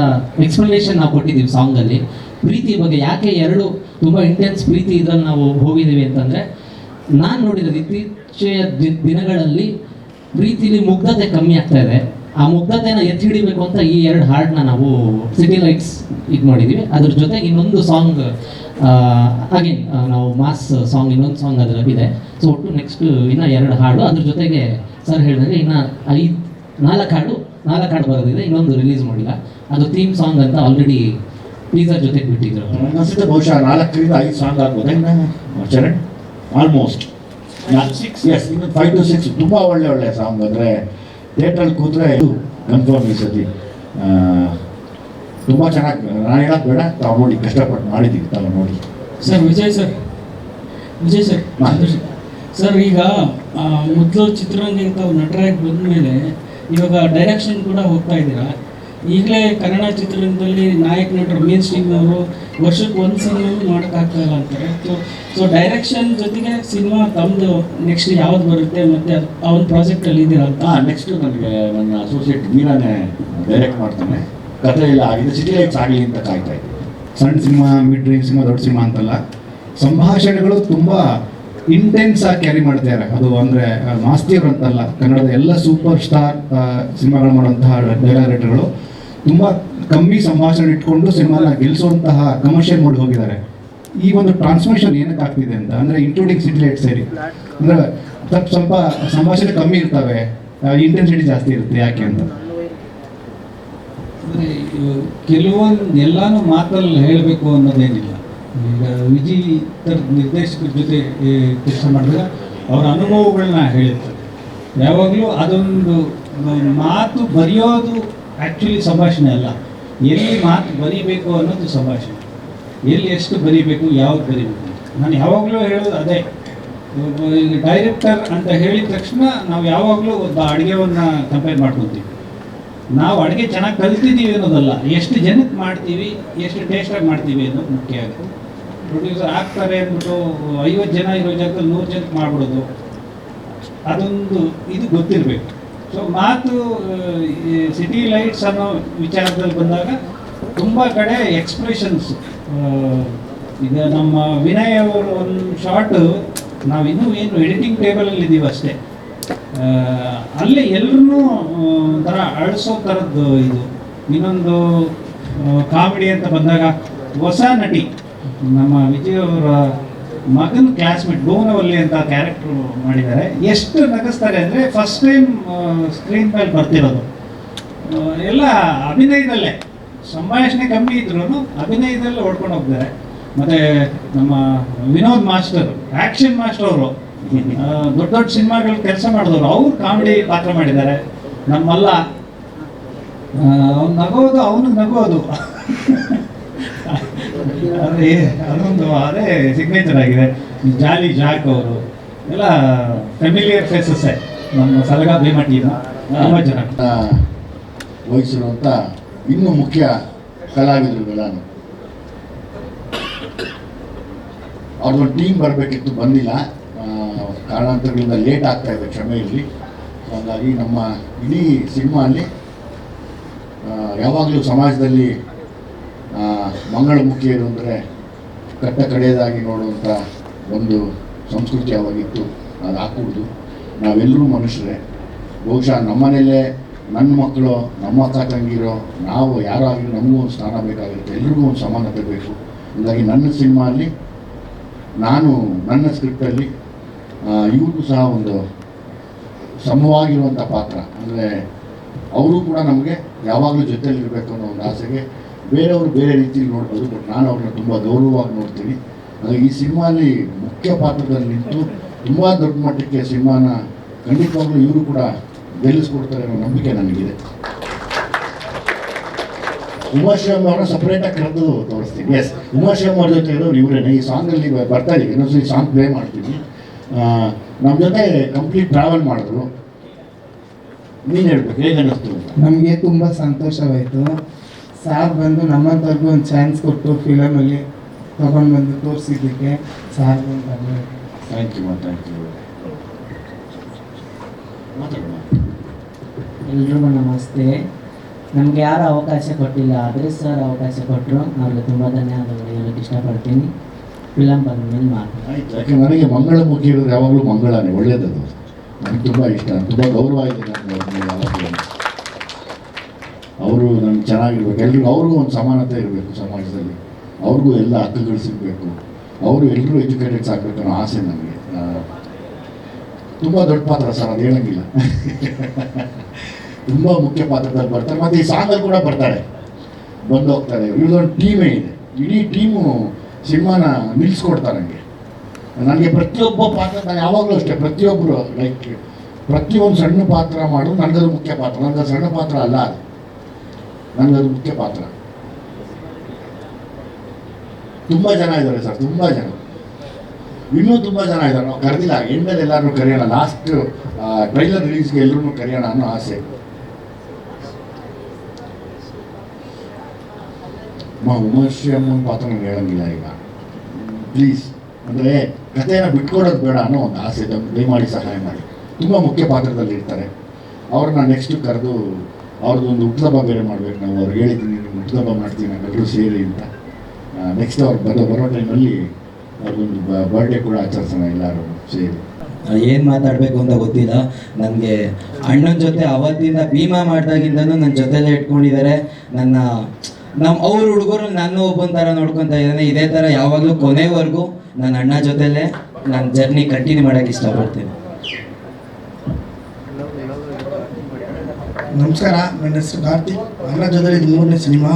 ಎಕ್ಸ್ಪ್ಲನೇಷನ್ ನಾವು ಕೊಟ್ಟಿದ್ದೀವಿ ಸಾಂಗಲ್ಲಿ. ಪ್ರೀತಿ ಬಗ್ಗೆ ಯಾಕೆ ಎರಡು ತುಂಬ ಇಂಟೆನ್ಸ್ ಪ್ರೀತಿ ಇದ್ರಲ್ಲಿ ನಾವು ಹೋಗಿದ್ದೀವಿ ಅಂತಂದರೆ, ನಾನು ನೋಡಿರೋದು ಇತ್ತೀಚೆಯ ದಿನಗಳಲ್ಲಿ ಪ್ರೀತಿಲಿ ಮುಗ್ಧತೆ ಕಮ್ಮಿ ಆಗ್ತಾ ಇದೆ. ಆ ಮುಗ್ಧತೆನ ಎತ್ತಿ ಹಿಡಿಬೇಕು ಅಂತ ಈ ಎರಡು ಹಾಡನ್ನ ನಾವು ಸಿಟಿ ಲೈಟ್ಸ್ ಇದು ಮಾಡಿದ್ದೀವಿ. ಅದ್ರ ಜೊತೆಗೆ ಇನ್ನೊಂದು ಸಾಂಗ್ ಅಗೇನ್ ನಾವು ಮಾಸ್ ಸಾಂಗ್ ಇನ್ನೊಂದು ಸಾಂಗ್ ಅದರಲ್ಲಿ ಇದೆ. ಸೊ ಒಟ್ಟು ನೆಕ್ಸ್ಟ್ ಇನ್ನೂ 2 ಹಾಡು, ಅದ್ರ ಜೊತೆಗೆ ಸರ್ ಹೇಳಿದಂಗೆ ಇನ್ನು 4 ಹಾಡು ಬರೋದಿದೆ. ಇನ್ನೊಂದು ರಿಲೀಸ್ ಮಾಡಿಲ್ಲ, ಅದು ಥೀಮ್ ಸಾಂಗ್ ಅಂತ ಆಲ್ರೆಡಿ ಟೀಸರ್ ಜೊತೆಗೆ ಬಿಟ್ಟಿದ್ರು. ಅನಿಸುತ್ತೆ ಬಹುಶಃ 4 ರಿಂದ 5 ಸಾಂಗ್ ಆಗ್ಬೋದು ಚರಣ್. ಆಲ್ಮೋಸ್ಟ್ ಎಸ್, ಇನ್ನು 5 to 6 ತುಂಬ ಒಳ್ಳೆ ಸಾಂಗ್. ಅಂದರೆ ಥಿಯೇಟ್ರಲ್ಲಿ ಕೂತ್ರೆ ಇದು ಕನ್ಫರ್ಮ್ ಈ ಸತಿ ತುಂಬ ಚೆನ್ನಾಗಿ. ನಾನು ಹೇಳೋದು ಬೇಡ, ತಾವು ನೋಡಿ, ಕಷ್ಟಪಟ್ಟು ಮಾಡಿದ್ದೀವಿ, ತಾವು ನೋಡಿ. ಸರ್ ವಿಜಯ್ ಸರ್ ಸರ್ ಈಗ ಮೊದಲು ಚಿತ್ರರಂಗಕ್ಕೆ ತಾವು ನಟರಾಗಿ ಬಂದಮೇಲೆ ಇವಾಗ ಡೈರೆಕ್ಷನ್ ಕೂಡ ಹೋಗ್ತಾ ಇದ್ದೀರಾ. ಈಗಲೇ ಕನ್ನಡ ಚಿತ್ರರಂಗದಲ್ಲಿ ನಾಯಕ ನಟರು ಮೇನ್ ಸ್ಟ್ರೀಮ್ ಅವರು ವರ್ಷಕ್ಕೆ 1 ಸಿನಿಮಾ ಮಾಡೋಕ್ಕಾಗ್ತಾಯಿಲ್ಲ ಅಂತಾರೆ. ಸೊ ಡೈರೆಕ್ಷನ್ ಜೊತೆಗೆ ಸಿನಿಮಾ ತಮ್ಮದು ನೆಕ್ಸ್ಟ್ ಯಾವ್ದು ಬರುತ್ತೆ ಮತ್ತು ಆ ಒಂದು ಪ್ರಾಜೆಕ್ಟಲ್ಲಿ ಇದ್ದೀರಾ ಅಂತ? ನೆಕ್ಸ್ಟ್ ನನಗೆ ನನ್ನ ಅಸೋಸಿಯೇಟ್ ಮೀರಾನೇ ಡೈರೆಕ್ಟ್ ಮಾಡ್ತಾನೆ. ಕಥೆ ಎಲ್ಲ ಆಗಿದೆ, ಸಿಟಿ ಲೈಟ್ಸ್ ಆಗಲಿ ಅಂತ ಕಾಯ್ತಾ ಇದ್ದೀನಿ. ಸಣ್ಣ ಸಿನಿಮಾ, ಮಿಡ್ ರೇಂಜ್ ಸಿನಿಮಾ, ದೊಡ್ಡ ಸಿನಿಮಾ ಅಂತಲ್ಲ, ಸಂಭಾಷಣೆಗಳು ತುಂಬ ಇಂಟೆನ್ಸ್ ಆಗಿ ಕ್ಯಾರಿ ಮಾಡ್ತಾರೆ. ಅದು ಅಂದರೆ ಮಾಸ್ತಿಯವರು ಅಂತಲ್ಲ, ಕನ್ನಡದ ಎಲ್ಲ ಸೂಪರ್ ಸ್ಟಾರ್ ಸಿನಿಮಾಗಳು ಮಾಡುವಂತಹ ಡೈರೆಕ್ಟರ್ಗಳು ತುಂಬ ಕಮ್ಮಿ ಸಂಭಾಷಣೆ ಇಟ್ಕೊಂಡು ಸಿನಿಮಾನ ಗೆಲ್ಲಿಸುವಂತಹ ಕಮರ್ಷಿಯಲ್ ಮೋಡ್ ಹೋಗಿದ್ದಾರೆ. ಈ ಒಂದು ಟ್ರಾನ್ಸ್ಫಾರ್ಮೇಷನ್ ಏನಕ್ಕೆ ಆಗ್ತಿದೆ ಅಂತ ಅಂದರೆ, ಇನ್ಕ್ಲೂಡಿಂಗ್ ಸಿಟಿ ಲೈಟ್ ಸೇರಿ, ಅಂದರೆ ಸ್ವಲ್ಪ ಸಂಭಾಷಣೆ ಕಮ್ಮಿ ಇರ್ತವೆ, ಇಂಟೆನ್ಸಿಟಿ ಜಾಸ್ತಿ ಇರುತ್ತೆ. ಯಾಕೆ ಅಂತ ಅಂದರೆ ಕೆಲವೊಂದು ಎಲ್ಲಾನು ಮಾತಲ್ಲಿ ಹೇಳಬೇಕು ಅನ್ನೋದೇನಿಲ್ಲ. ಈಗ ವಿಜಯ್ ಥರ ನಿರ್ದೇಶಕರ ಜೊತೆ ಕೆಲಸ ಮಾಡಿದಾಗ ಅವರ ಅನುಭವಗಳನ್ನ ಹೇಳಿರ್ತಾರೆ. ಯಾವಾಗಲೂ ಅದೊಂದು ಮಾತು ಬರೆಯೋದು ಆ್ಯಕ್ಚುಲಿ ಸಂಭಾಷಣೆ ಅಲ್ಲ, ಎಲ್ಲಿ ಮಾತು ಬರೀಬೇಕು ಅನ್ನೋದು ಸಂಭಾಷಣೆ. ಎಲ್ಲಿ ಎಷ್ಟು ಬರೀಬೇಕು, ಯಾವ್ದು ಬರೀಬೇಕು. ನಾನು ಯಾವಾಗಲೂ ಹೇಳೋದು ಅದೇ. ಈಗ ಡೈರೆಕ್ಟರ್ ಅಂತ ಹೇಳಿದ ತಕ್ಷಣ ನಾವು ಯಾವಾಗಲೂ ಒಂದು ಅಡುಗೆವನ್ನು ಕಂಪೇರ್ ಮಾಡ್ಕೊತೀವಿ. ನಾವು ಅಡುಗೆ ಚೆನ್ನಾಗಿ ಕಲ್ತಿದ್ದೀವಿ ಅನ್ನೋದಲ್ಲ, ಎಷ್ಟು ಜನಕ್ಕೆ ಮಾಡ್ತೀವಿ, ಎಷ್ಟು ಟೇಸ್ಟಾಗಿ ಮಾಡ್ತೀವಿ ಅನ್ನೋದು ಮುಖ್ಯ ಆಗುತ್ತೆ. ಪ್ರೊಡ್ಯೂಸರ್ ಆಗ್ತಾರೆ ಅಂದ್ಬಿಟ್ಟು 50 ಜನ ಇರೋ ಜಾಗದಲ್ಲಿ 100 ಜನಕ್ಕೆ ಮಾಡಿಬಿಡೋದು, ಅದೊಂದು ಇದು ಗೊತ್ತಿರಬೇಕು. ಸೊ ಮಾತು ಸಿಟಿ ಲೈಟ್ಸ್ ಅನ್ನೋ ವಿಚಾರದಲ್ಲಿ ಬಂದಾಗ ತುಂಬ ಕಡೆ ಎಕ್ಸ್ಪ್ರೆಷನ್ಸ್. ಈಗ ನಮ್ಮ ವಿನಯ್ ಅವರು ಒಂದು ಶಾರ್ಟ್ ನಾವಿನ್ನೂ ಏನು ಎಡಿಟಿಂಗ್ ಟೇಬಲಲ್ಲಿ ಇದ್ದೀವಿ ಅಷ್ಟೇ, ಅಲ್ಲಿ ಎಲ್ಲರೂ ಒಂಥರ ಅಳಿಸೋ ಥರದ್ದು ಇದು. ಇನ್ನೊಂದು ಕಾಮಿಡಿ ಅಂತ ಬಂದಾಗ ಹೊಸ ನಟಿ ನಮ್ಮ ವಿಜಯ್ ಅವರ ಮಗನ ಕ್ಲಾಸ್ಮೇಟ್ ಬೋನವಲ್ಲಿ ಅಂತ ಕ್ಯಾರೆಕ್ಟ್ರು ಮಾಡಿದ್ದಾರೆ. ಎಷ್ಟು ನಗಿಸ್ತಾರೆ ಅಂದರೆ, ಫಸ್ಟ್ ಟೈಮ್ ಸ್ಕ್ರೀನ್ ಮೇಲೆ ಬರ್ತಿರೋದು ಎಲ್ಲ ಅಭಿನಯದಲ್ಲೇ, ಸಂಭಾಷಣೆ ಕಮ್ಮಿ ಇದ್ರೂ ಅಭಿನಯದಲ್ಲೇ ಹೊಡ್ಕೊಂಡು ಹೋಗ್ತಾರೆ. ಮತ್ತು ನಮ್ಮ ವಿನೋದ್ ಮಾಸ್ಟರ್ ಆ್ಯಕ್ಷನ್ ಮಾಸ್ಟರ್ ಅವರು ದೊಡ್ಡ ದೊಡ್ಡ ಸಿನಿಮಾಗಳು ಕೆಲಸ ಮಾಡಿದವರು, ಅವ್ರು ಕಾಮಿಡಿ ಪಾತ್ರ ಮಾಡಿದ್ದಾರೆ. ನಮ್ಮಲ್ಲ ಅವ್ನು ನಗೋದು, ಅವನು ನಗೋದು ಅದೇ ಅದೊಂದು ಅದೇ ಸಿಗ್ನೇಚರ್ ಆಗಿದೆ. ಜಾಲಿ ಜಾಕ್ ಅವರು ಎಲ್ಲ ಫೆಮಿಲಿಯರ್ ಫೇಸಸ್ಸೇ ನಮ್ಮ ಸಲಗಾ ಭೀಮಾ ಟೀಮ್ ತುಂಬ ಜನ ವಹಿಸಿರುವಂಥ ಇನ್ನೂ ಮುಖ್ಯ ಕಲಾವಿದರುಗಳನ್ನು ಅವ್ರದ್ದೊಂದು ಟೀಮ್ ಬರಬೇಕಿತ್ತು, ಬಂದಿಲ್ಲ. ಕಾರಣಾಂತರಗಳಿಂದ ಲೇಟ್ ಆಗ್ತಾ ಇದೆ, ಕ್ಷಮೆ ಇರಲಿ. ಹಾಗಾಗಿ ನಮ್ಮ ಇಡೀ ಸಿನಿಮಾ ಅಲ್ಲಿ ಯಾವಾಗಲೂ ಸಮಾಜದಲ್ಲಿ ಮಂಗಳಮುಖಿಯರು ಅಂದರೆ ಕಟ್ಟ ಕಡೆಯದಾಗಿ ನೋಡುವಂಥ ಒಂದು ಸಂಸ್ಕೃತಿ ಯಾವಾಗಿತ್ತು, ಅದು ಹಾಕೂಡ್ದು. ನಾವೆಲ್ಲರೂ ಮನುಷ್ಯರೇ. ಬಹುಶಃ ನಮ್ಮನೇಲೇ ನನ್ನ ಮಕ್ಕಳು, ನಮ್ಮ ಅಕ್ಕ ತಂಗಿರೋ, ನಾವು ಯಾರಾಗಲಿ ನಮಗೂ ಒಂದು ಸ್ಥಾನ ಬೇಕಾಗಿರುತ್ತೆ, ಎಲ್ರಿಗೂ ಒಂದು ಸಮಾನತೆ ಬೇಕು. ಹೀಗಾಗಿ ನನ್ನ ಸಿನಿಮಾ ಅಲ್ಲಿ ನಾನು ನನ್ನ ಸ್ಕ್ರಿಪ್ಟಲ್ಲಿ ಇವ್ರಿಗೂ ಸಹ ಒಂದು ಸಮವಾಗಿರುವಂಥ ಪಾತ್ರ, ಅಂದರೆ ಅವರು ಕೂಡ ನಮಗೆ ಯಾವಾಗಲೂ ಜೊತೆಯಲ್ಲಿರಬೇಕು ಅನ್ನೋ ಒಂದು ಆಸೆಗೆ ಬೇರೆಯವರು ಬೇರೆ ರೀತಿಯಲ್ಲಿ ನೋಡ್ಬೋದು, ಬಟ್ ನಾನು ಅವ್ರನ್ನ ತುಂಬ ಗೌರವವಾಗಿ ನೋಡ್ತೀನಿ. ಹಾಗಾಗಿ ಈ ಸಿನಿಮಾಲಿ ಮುಖ್ಯ ಪಾತ್ರದಲ್ಲಿ ನಿಂತು ತುಂಬ ದೊಡ್ಡ ಮಟ್ಟಕ್ಕೆ ಸಿನಿಮಾನ ಖಂಡಿತವಾಗ್ಲೂ ಇವರು ಕೂಡ ಗೆಲ್ಲಿಸ್ಕೊಡ್ತಾರೆ ಅನ್ನೋ ನಂಬಿಕೆ ನನಗಿದೆ. ಉಮಾಶ್ಯಾಮ್ ಅವ್ರನ್ನ ಸಪ್ರೇಟಾಗಿ ಕರೆದು ತೋರಿಸ್ತೀನಿ. ಎಸ್, ಉಮಾಶ್ಯಾಮ್ ಅವ್ರ ಜೊತೆ ಇರೋರು ಇವರೇನೆ. ಈ ಸಾಂಗಲ್ಲಿ ಬರ್ತಾ ಇದೀವಿ, ಇನ್ನೊಂದ್ಸರಿ ಸಾಂಗ್ ಪ್ಲೇ ಮಾಡ್ತೀನಿ. ನಮ್ಮ ಜೊತೆ ಕಂಪ್ಲೀಟ್ ಟ್ರಾವೆಲ್ ಮಾಡಿದ್ರು. ನೀನು ಹೇಳ್ಬೇಕು, ಹೇಗೆ ಅನ್ನಿಸ್ತು? ನಮಗೆ ತುಂಬ ಸಂತೋಷವಾಯಿತು. ಸಾರ್ ಬಂದು ನಮ್ಮಂಥವ್ರಿಗೂ ಒಂದು ಚಾನ್ಸ್ ಕೊಟ್ಟು ಫಿಲಮಲ್ಲಿ ತೊಗೊಂಡು ಬಂದು ತೋರಿಸಿದ್ದಕ್ಕೆ ಸಾರ್ ಬಂದು ಥ್ಯಾಂಕ್ ಯು. Thank you. ಎಲ್ರಿಗೂ ನಮಸ್ತೆ. ನಮಗೆ ಯಾರು ಅವಕಾಶ ಕೊಟ್ಟಿಲ್ಲ, ಆದರೆ ಸರ್ ಅವಕಾಶ ಕೊಟ್ಟರು, ಅವ್ರಿಗೆ ತುಂಬ ಧನ್ಯವಾದಗಳು ಹೇಳೋಕ್ಕೆ ಇಷ್ಟಪಡ್ತೀನಿ. ಫಿಲಮ್ ಬಂದ ಮೇಲೆ ಮಾತು ಆಯ್ತು. ಯಾಕೆ ನನಗೆ ಮಂಗಳಮುಖಿ ಇರೋದು ಯಾವಾಗಲೂ ಮಂಗಳನೇ, ಒಳ್ಳೆಯದದು. ನನಗೆ ತುಂಬ ಇಷ್ಟ, ತುಂಬ ಗೌರವ ಇದೆ ನನಗೆ ಯಾವಾಗಲೂ. ಅವರು ನನಗೆ ಚೆನ್ನಾಗಿರ್ಬೇಕು, ಎಲ್ರಿಗೂ ಅವ್ರಿಗೂ ಒಂದು ಸಮಾನತೆ ಇರಬೇಕು ಸಮಾಜದಲ್ಲಿ, ಅವ್ರಿಗೂ ಎಲ್ಲ ಹಕ್ಕುಗಳು ಸಿಗಬೇಕು, ಅವರು ಎಲ್ಲರೂ ಎಜುಕೇಟೆಡ್ಸ್ ಆಗಬೇಕು ಅನ್ನೋ ಆಸೆ ನನಗೆ. ತುಂಬ ದೊಡ್ಡ ಪಾತ್ರ ಸರ್, ಅದು ಹೇಳಂಗಿಲ್ಲ. ತುಂಬ ಮುಖ್ಯ ಪಾತ್ರದಲ್ಲಿ ಬರ್ತಾರೆ, ಮತ್ತು ಈ ಸಾಂಗಲ್ಲಿ ಕೂಡ ಬರ್ತಾರೆ, ಬಂದು ಹೋಗ್ತಾರೆ. ಇವ್ರದ್ದೊಂದು ಟೀಮೇ ಇದೆ, ಇಡೀ ಟೀಮು ಸಿನಿಮಾನ ನಿಲ್ಲಿಸ್ಕೊಡ್ತಾರೆ ನನಗೆ. ನನಗೆ ಪ್ರತಿಯೊಬ್ಬ ಪಾತ್ರ, ನಾನು ಯಾವಾಗಲೂ ಅಷ್ಟೇ, ಪ್ರತಿಯೊಬ್ಬರು ಲೈಕ್ ಪ್ರತಿಯೊಂದು ಸಣ್ಣ ಪಾತ್ರ ಮಾಡೋದು ನನಗದು ಮುಖ್ಯ ಪಾತ್ರ. ನನಗದು ಸಣ್ಣ ಪಾತ್ರ ಅಲ್ಲ, ಅದು ನನಗದು ಮುಖ್ಯ ಪಾತ್ರ. ತುಂಬ ಜನ ಇದ್ದಾರೆ ಸರ್, ತುಂಬ ಜನ, ಇನ್ನೂ ತುಂಬ ಜನ ಇದ್ದಾರೆ. ನಾವು ಕರೆದಿಲ್ಲ, ಎಂಡಲ್ಲಿ ಎಲ್ಲರೂ ಕರೆಯೋಣ, ಲಾಸ್ಟ್ ಟ್ರೈಲರ್ ರಿಲೀಸ್ಗೆ ಎಲ್ಲರೂ ಕರೆಯೋಣ ಅನ್ನೋ ಆಸೆ. ಉಮಾಶ್ರೀಯಮ್ಮನ ಪಾತ್ರ ನನಗೆ ಹೇಳಂಗಿಲ್ಲ ಈಗ, ಪ್ಲೀಸ್. ಅಂದರೆ ಕಥೆಯನ್ನು ಬಿಟ್ಕೊಡೋದು ಬೇಡ ಅನ್ನೋ ಒಂದು ಆಸೆ, ದಯಮಾಡಿ ಸಹಾಯ ಮಾಡಿ. ತುಂಬ ಮುಖ್ಯ ಪಾತ್ರದಲ್ಲಿ ಇರ್ತಾರೆ, ಅವ್ರನ್ನ ನೆಕ್ಸ್ಟ್ ಕರೆದು ಅವ್ರದ್ದೊಂದು ಹುಟ್ಟುಹಬ್ಬ ಬೇರೆ ಮಾಡಬೇಕು. ನಾವು ಅವ್ರಿಗೆ ಹೇಳಿದ್ದೀನಿ, ನೀವು ಹುಟ್ಟುಹಬ್ಬ ಮಾಡ್ತೀವಿ ನಾವೆಲ್ಲರೂ ಸೇರಿ ಅಂತ. ನೆಕ್ಸ್ಟ್ ಅವ್ರು ಬರೋ ಟೈಮಲ್ಲಿ ಅವ್ರದ್ದೊಂದು ಬರ್ಡೇ ಕೂಡ ಆಚರಿಸೋಣ ಎಲ್ಲರೂ ಸೇರಿ. ಏನು ಮಾತಾಡಬೇಕು ಅಂತ ಗೊತ್ತಿಲ್ಲ ನನಗೆ. ಅಣ್ಣನ ಜೊತೆ ಅವತ್ತಿಂದ ಭೀಮಾ ಮಾಡಿದಾಗಿಂದನೂ ನನ್ನ ಜೊತೆಲೇ ಇಟ್ಕೊಂಡಿದ್ದಾರೆ. ಅವ್ರ ಹುಡುಗರು ನನ್ನ ಒಬ್ಬನ ಥರ ನೋಡ್ಕೊತಾ ಇದ್ದಾನೆ. ಇದೇ ಥರ ಯಾವಾಗಲೂ ಕೊನೆವರೆಗೂ ನನ್ನ ಅಣ್ಣ ಜೊತೆಲೇ ನನ್ನ ಜರ್ನಿ ಕಂಟಿನ್ಯೂ ಮಾಡೋಕ್ಕೆ ಇಷ್ಟಪಡ್ತೀನಿ. ನಮಸ್ಕಾರ, ನನ್ನ ಹೆಸರು ಕಾರ್ತಿಕ್. ಅಣ್ಣ ಜೊತೆ ಇದು 3ನೇ ಸಿನಿಮಾ.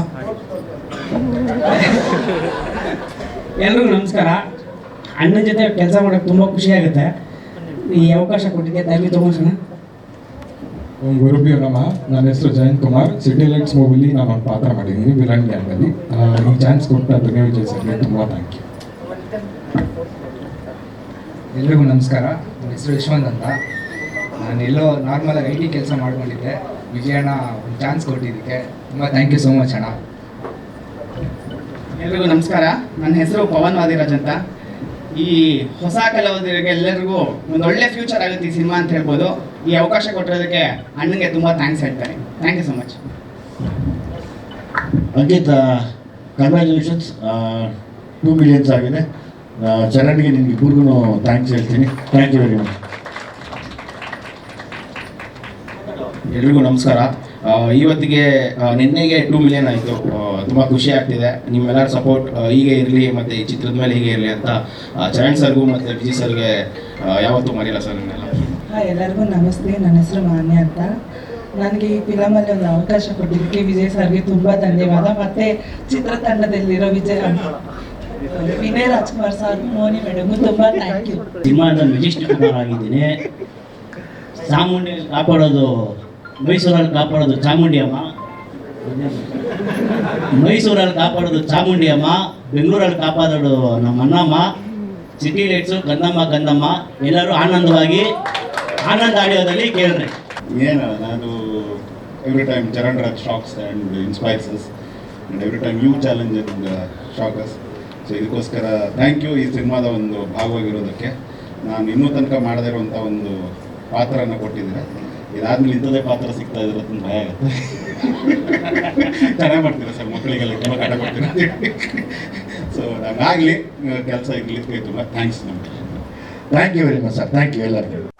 ಎಲ್ರಿಗೂ ನಮಸ್ಕಾರ. ಅಣ್ಣನ ಜೊತೆ ಕೆಲಸ ಮಾಡೋಕ್ಕೆ ತುಂಬ ಖುಷಿ ಆಗುತ್ತೆ. ಈ ಅವಕಾಶ ಕೊಟ್ಟಿದ್ದೆ, ದಯವಿಟ್ಟು ತಗೋಣ. ಗುರುಭ್ಯೋ ನಮಃ. ನನ್ನ ಹೆಸರು ಜಯಂತ್ ಕುಮಾರ್. ಸಿಟಿ ಲೈಟ್ಸ್ ಮೂವಿಲಿ ನಾನು ಒಂದು ಪಾತ್ರ ಮಾಡಿದ್ದೀನಿ, ವಿಲನ್ ಗ್ಯಾಂಗಲ್ಲಿ. ಈ ಚಾನ್ಸ್ ಕೊಟ್ಟು ದುನಿಯಾ ವಿಜಯ್ ಸರ್ಗೆ ತುಂಬ ಥ್ಯಾಂಕ್ ಯು. ಎಲ್ರಿಗೂ ನಮಸ್ಕಾರ. ನನ್ನ ಹೆಸರು ಯಶವಂತ್ ಅಂತ. ನಾನೆಲ್ಲೋ ನಾರ್ಮಲಾಗಿ IT ಕೆಲಸ ಮಾಡ್ಕೊಂಡಿದ್ದೆ. ವಿಜಯಣ್ಣ ಒಂದು ಚಾನ್ಸ್ ಕೊಟ್ಟಿದ್ದಕ್ಕೆ ತುಂಬ ಥ್ಯಾಂಕ್ ಯು ಸೋ ಮಚ್ ಅಣ್ಣ. ಎಲ್ರಿಗೂ ನಮಸ್ಕಾರ. ನನ್ನ ಹೆಸರು ಪವನ್ ವಾದಿರಾಜ್ ಅಂತ. ಈ ಹೊಸ ಕಲಾವಿದರಿಗೆ ಎಲ್ಲರಿಗೂ ಒಂದು ಒಳ್ಳೆ ಫ್ಯೂಚರ್ ಆಗುತ್ತೆ ಈ ಸಿನಿಮಾ ಅಂತ ಹೇಳ್ಬೋದು. ಈ ಅವಕಾಶ ಕೊಟ್ಟಿರೋದಕ್ಕೆ ಅಣ್ಣನಿಗೆ ತುಂಬ ಥ್ಯಾಂಕ್ಸ್ ಹೇಳ್ತಾರೆ. Thank you so much. Ankit, congratulations, 2 millions ಆಗಿದೆ. ಚರಣ್ಗೆ ನಿಮ್ಗೆ ಇಬ್ಬರಿಗೂ ಥ್ಯಾಂಕ್ಸ್ ಹೇಳ್ತೀನಿ. Thank you very much. ಎಲ್ರಿಗೂ ನಮಸ್ಕಾರ. ಇವತ್ತಿಗೆ ನಿನ್ನೆಗೆ 2 ಮಿಲಿಯನ್ ಆಯಿತು. ತುಂಬ ಖುಷಿ ಆಗ್ತಿದೆ. ನಿಮ್ಮೆಲ್ಲರ ಸಪೋರ್ಟ್ ಹೀಗೆ ಇರಲಿ ಮತ್ತು ಈ ಚಿತ್ರದ ಮೇಲೆ ಹೀಗೆ ಇರಲಿ ಅಂತ ಚರಣ್ ಸರ್ಗೂ ಮತ್ತು ವಿಜಯ್ ಸರ್ಗೆ ಯಾವತ್ತೂ ಮರೆಯಲ್ಲ ಸರ್ ನಿನ್ನೆಲ್ಲ. ಎಲ್ಲರಿಗೂ ನಮಸ್ತೆ. ನನ್ನ ಹೆಸರು ಮಾನ್ಯ ಅಂತ. ನನಗೆ ಈ ಫಿಲಮಲ್ಲಿ ಒಂದು ಅವಕಾಶ ಕೊಟ್ಟಿದ್ದಕ್ಕೆ ವಿಜಯ್ ಸರ್ಗೆ ತುಂಬ ಧನ್ಯವಾದ. ಮತ್ತು ಚಿತ್ರತಂಡದಲ್ಲಿರೋ ವಿನಯ್ ರಾಜ್ಕುಮಾರ್ ಸರ್, ಮೋನಿ ಮೇಡಮ್ ತುಂಬ ಥ್ಯಾಂಕ್ ಯು. ಸಿನಿಮಾದ ಮೆಜೆಸ್ಟಿಕ್ ಕುಮಾರ್ ಆಗಿದ್ದೀನಿ. ಚಾಮುಂಡಿ ಕಾಪಾಡೋದು ಮೈಸೂರಲ್ಲಿ ಕಾಪಾಡೋದು ಚಾಮುಂಡಿ ಅಮ್ಮ, ಮೈಸೂರಲ್ಲಿ ಕಾಪಾಡೋದು ಚಾಮುಂಡಿ ಅಮ್ಮ, ಬೆಂಗಳೂರಲ್ಲಿ ಕಾಪಾಡೋದು ನಮ್ಮ ಅಣ್ಣಮ್ಮ, ಸಿಟಿ ಲೈಟ್ಸು ಗಂಧಮ್ಮ ಎಲ್ಲರೂ ಆನಂದವಾಗಿ ಆನಂದ ಆಡಿಯೋದಲ್ಲಿ ಕೇಳಿದ್ರೆ ಏನು ನಾನು every time Charan Raj shocks and inspires us and every time you challenge and shock us. So ಇದಕ್ಕೋಸ್ಕರ ಥ್ಯಾಂಕ್ ಯು ಈ ಸಿನಿಮಾದ ಒಂದು ಭಾಗವಾಗಿರೋದಕ್ಕೆ. ನಾನು ಇನ್ನೂ ತನಕ ಮಾಡದೇ ಇರುವಂಥ ಒಂದು ಪಾತ್ರನ ಕೊಟ್ಟಿದ್ದೀರ. ಇದಾದ್ಮೇಲೆ ಇಂಥದ್ದೇ ಪಾತ್ರ ಸಿಗ್ತಾ ಇದ್ರೆ ತುಂಬ ಭಯ ಆಗುತ್ತೆ. ಚೆನ್ನಾಗಿ ಮಾಡ್ತೀರಾ ಸರ್, ಮಕ್ಕಳಿಗೆಲ್ಲ ತುಂಬ ಕಟ ಕೊಡ್ತೀರಾ. ಸೊ ಹಂಗಾಗಲಿ, ಕೆಲಸ ಇರಲಿಕ್ಕೆ ತುಂಬ ಥ್ಯಾಂಕ್ಸ್ ನಮಗೆ. Thank you very much sir, thank you ಎಲ್ಲರಿಗೂ.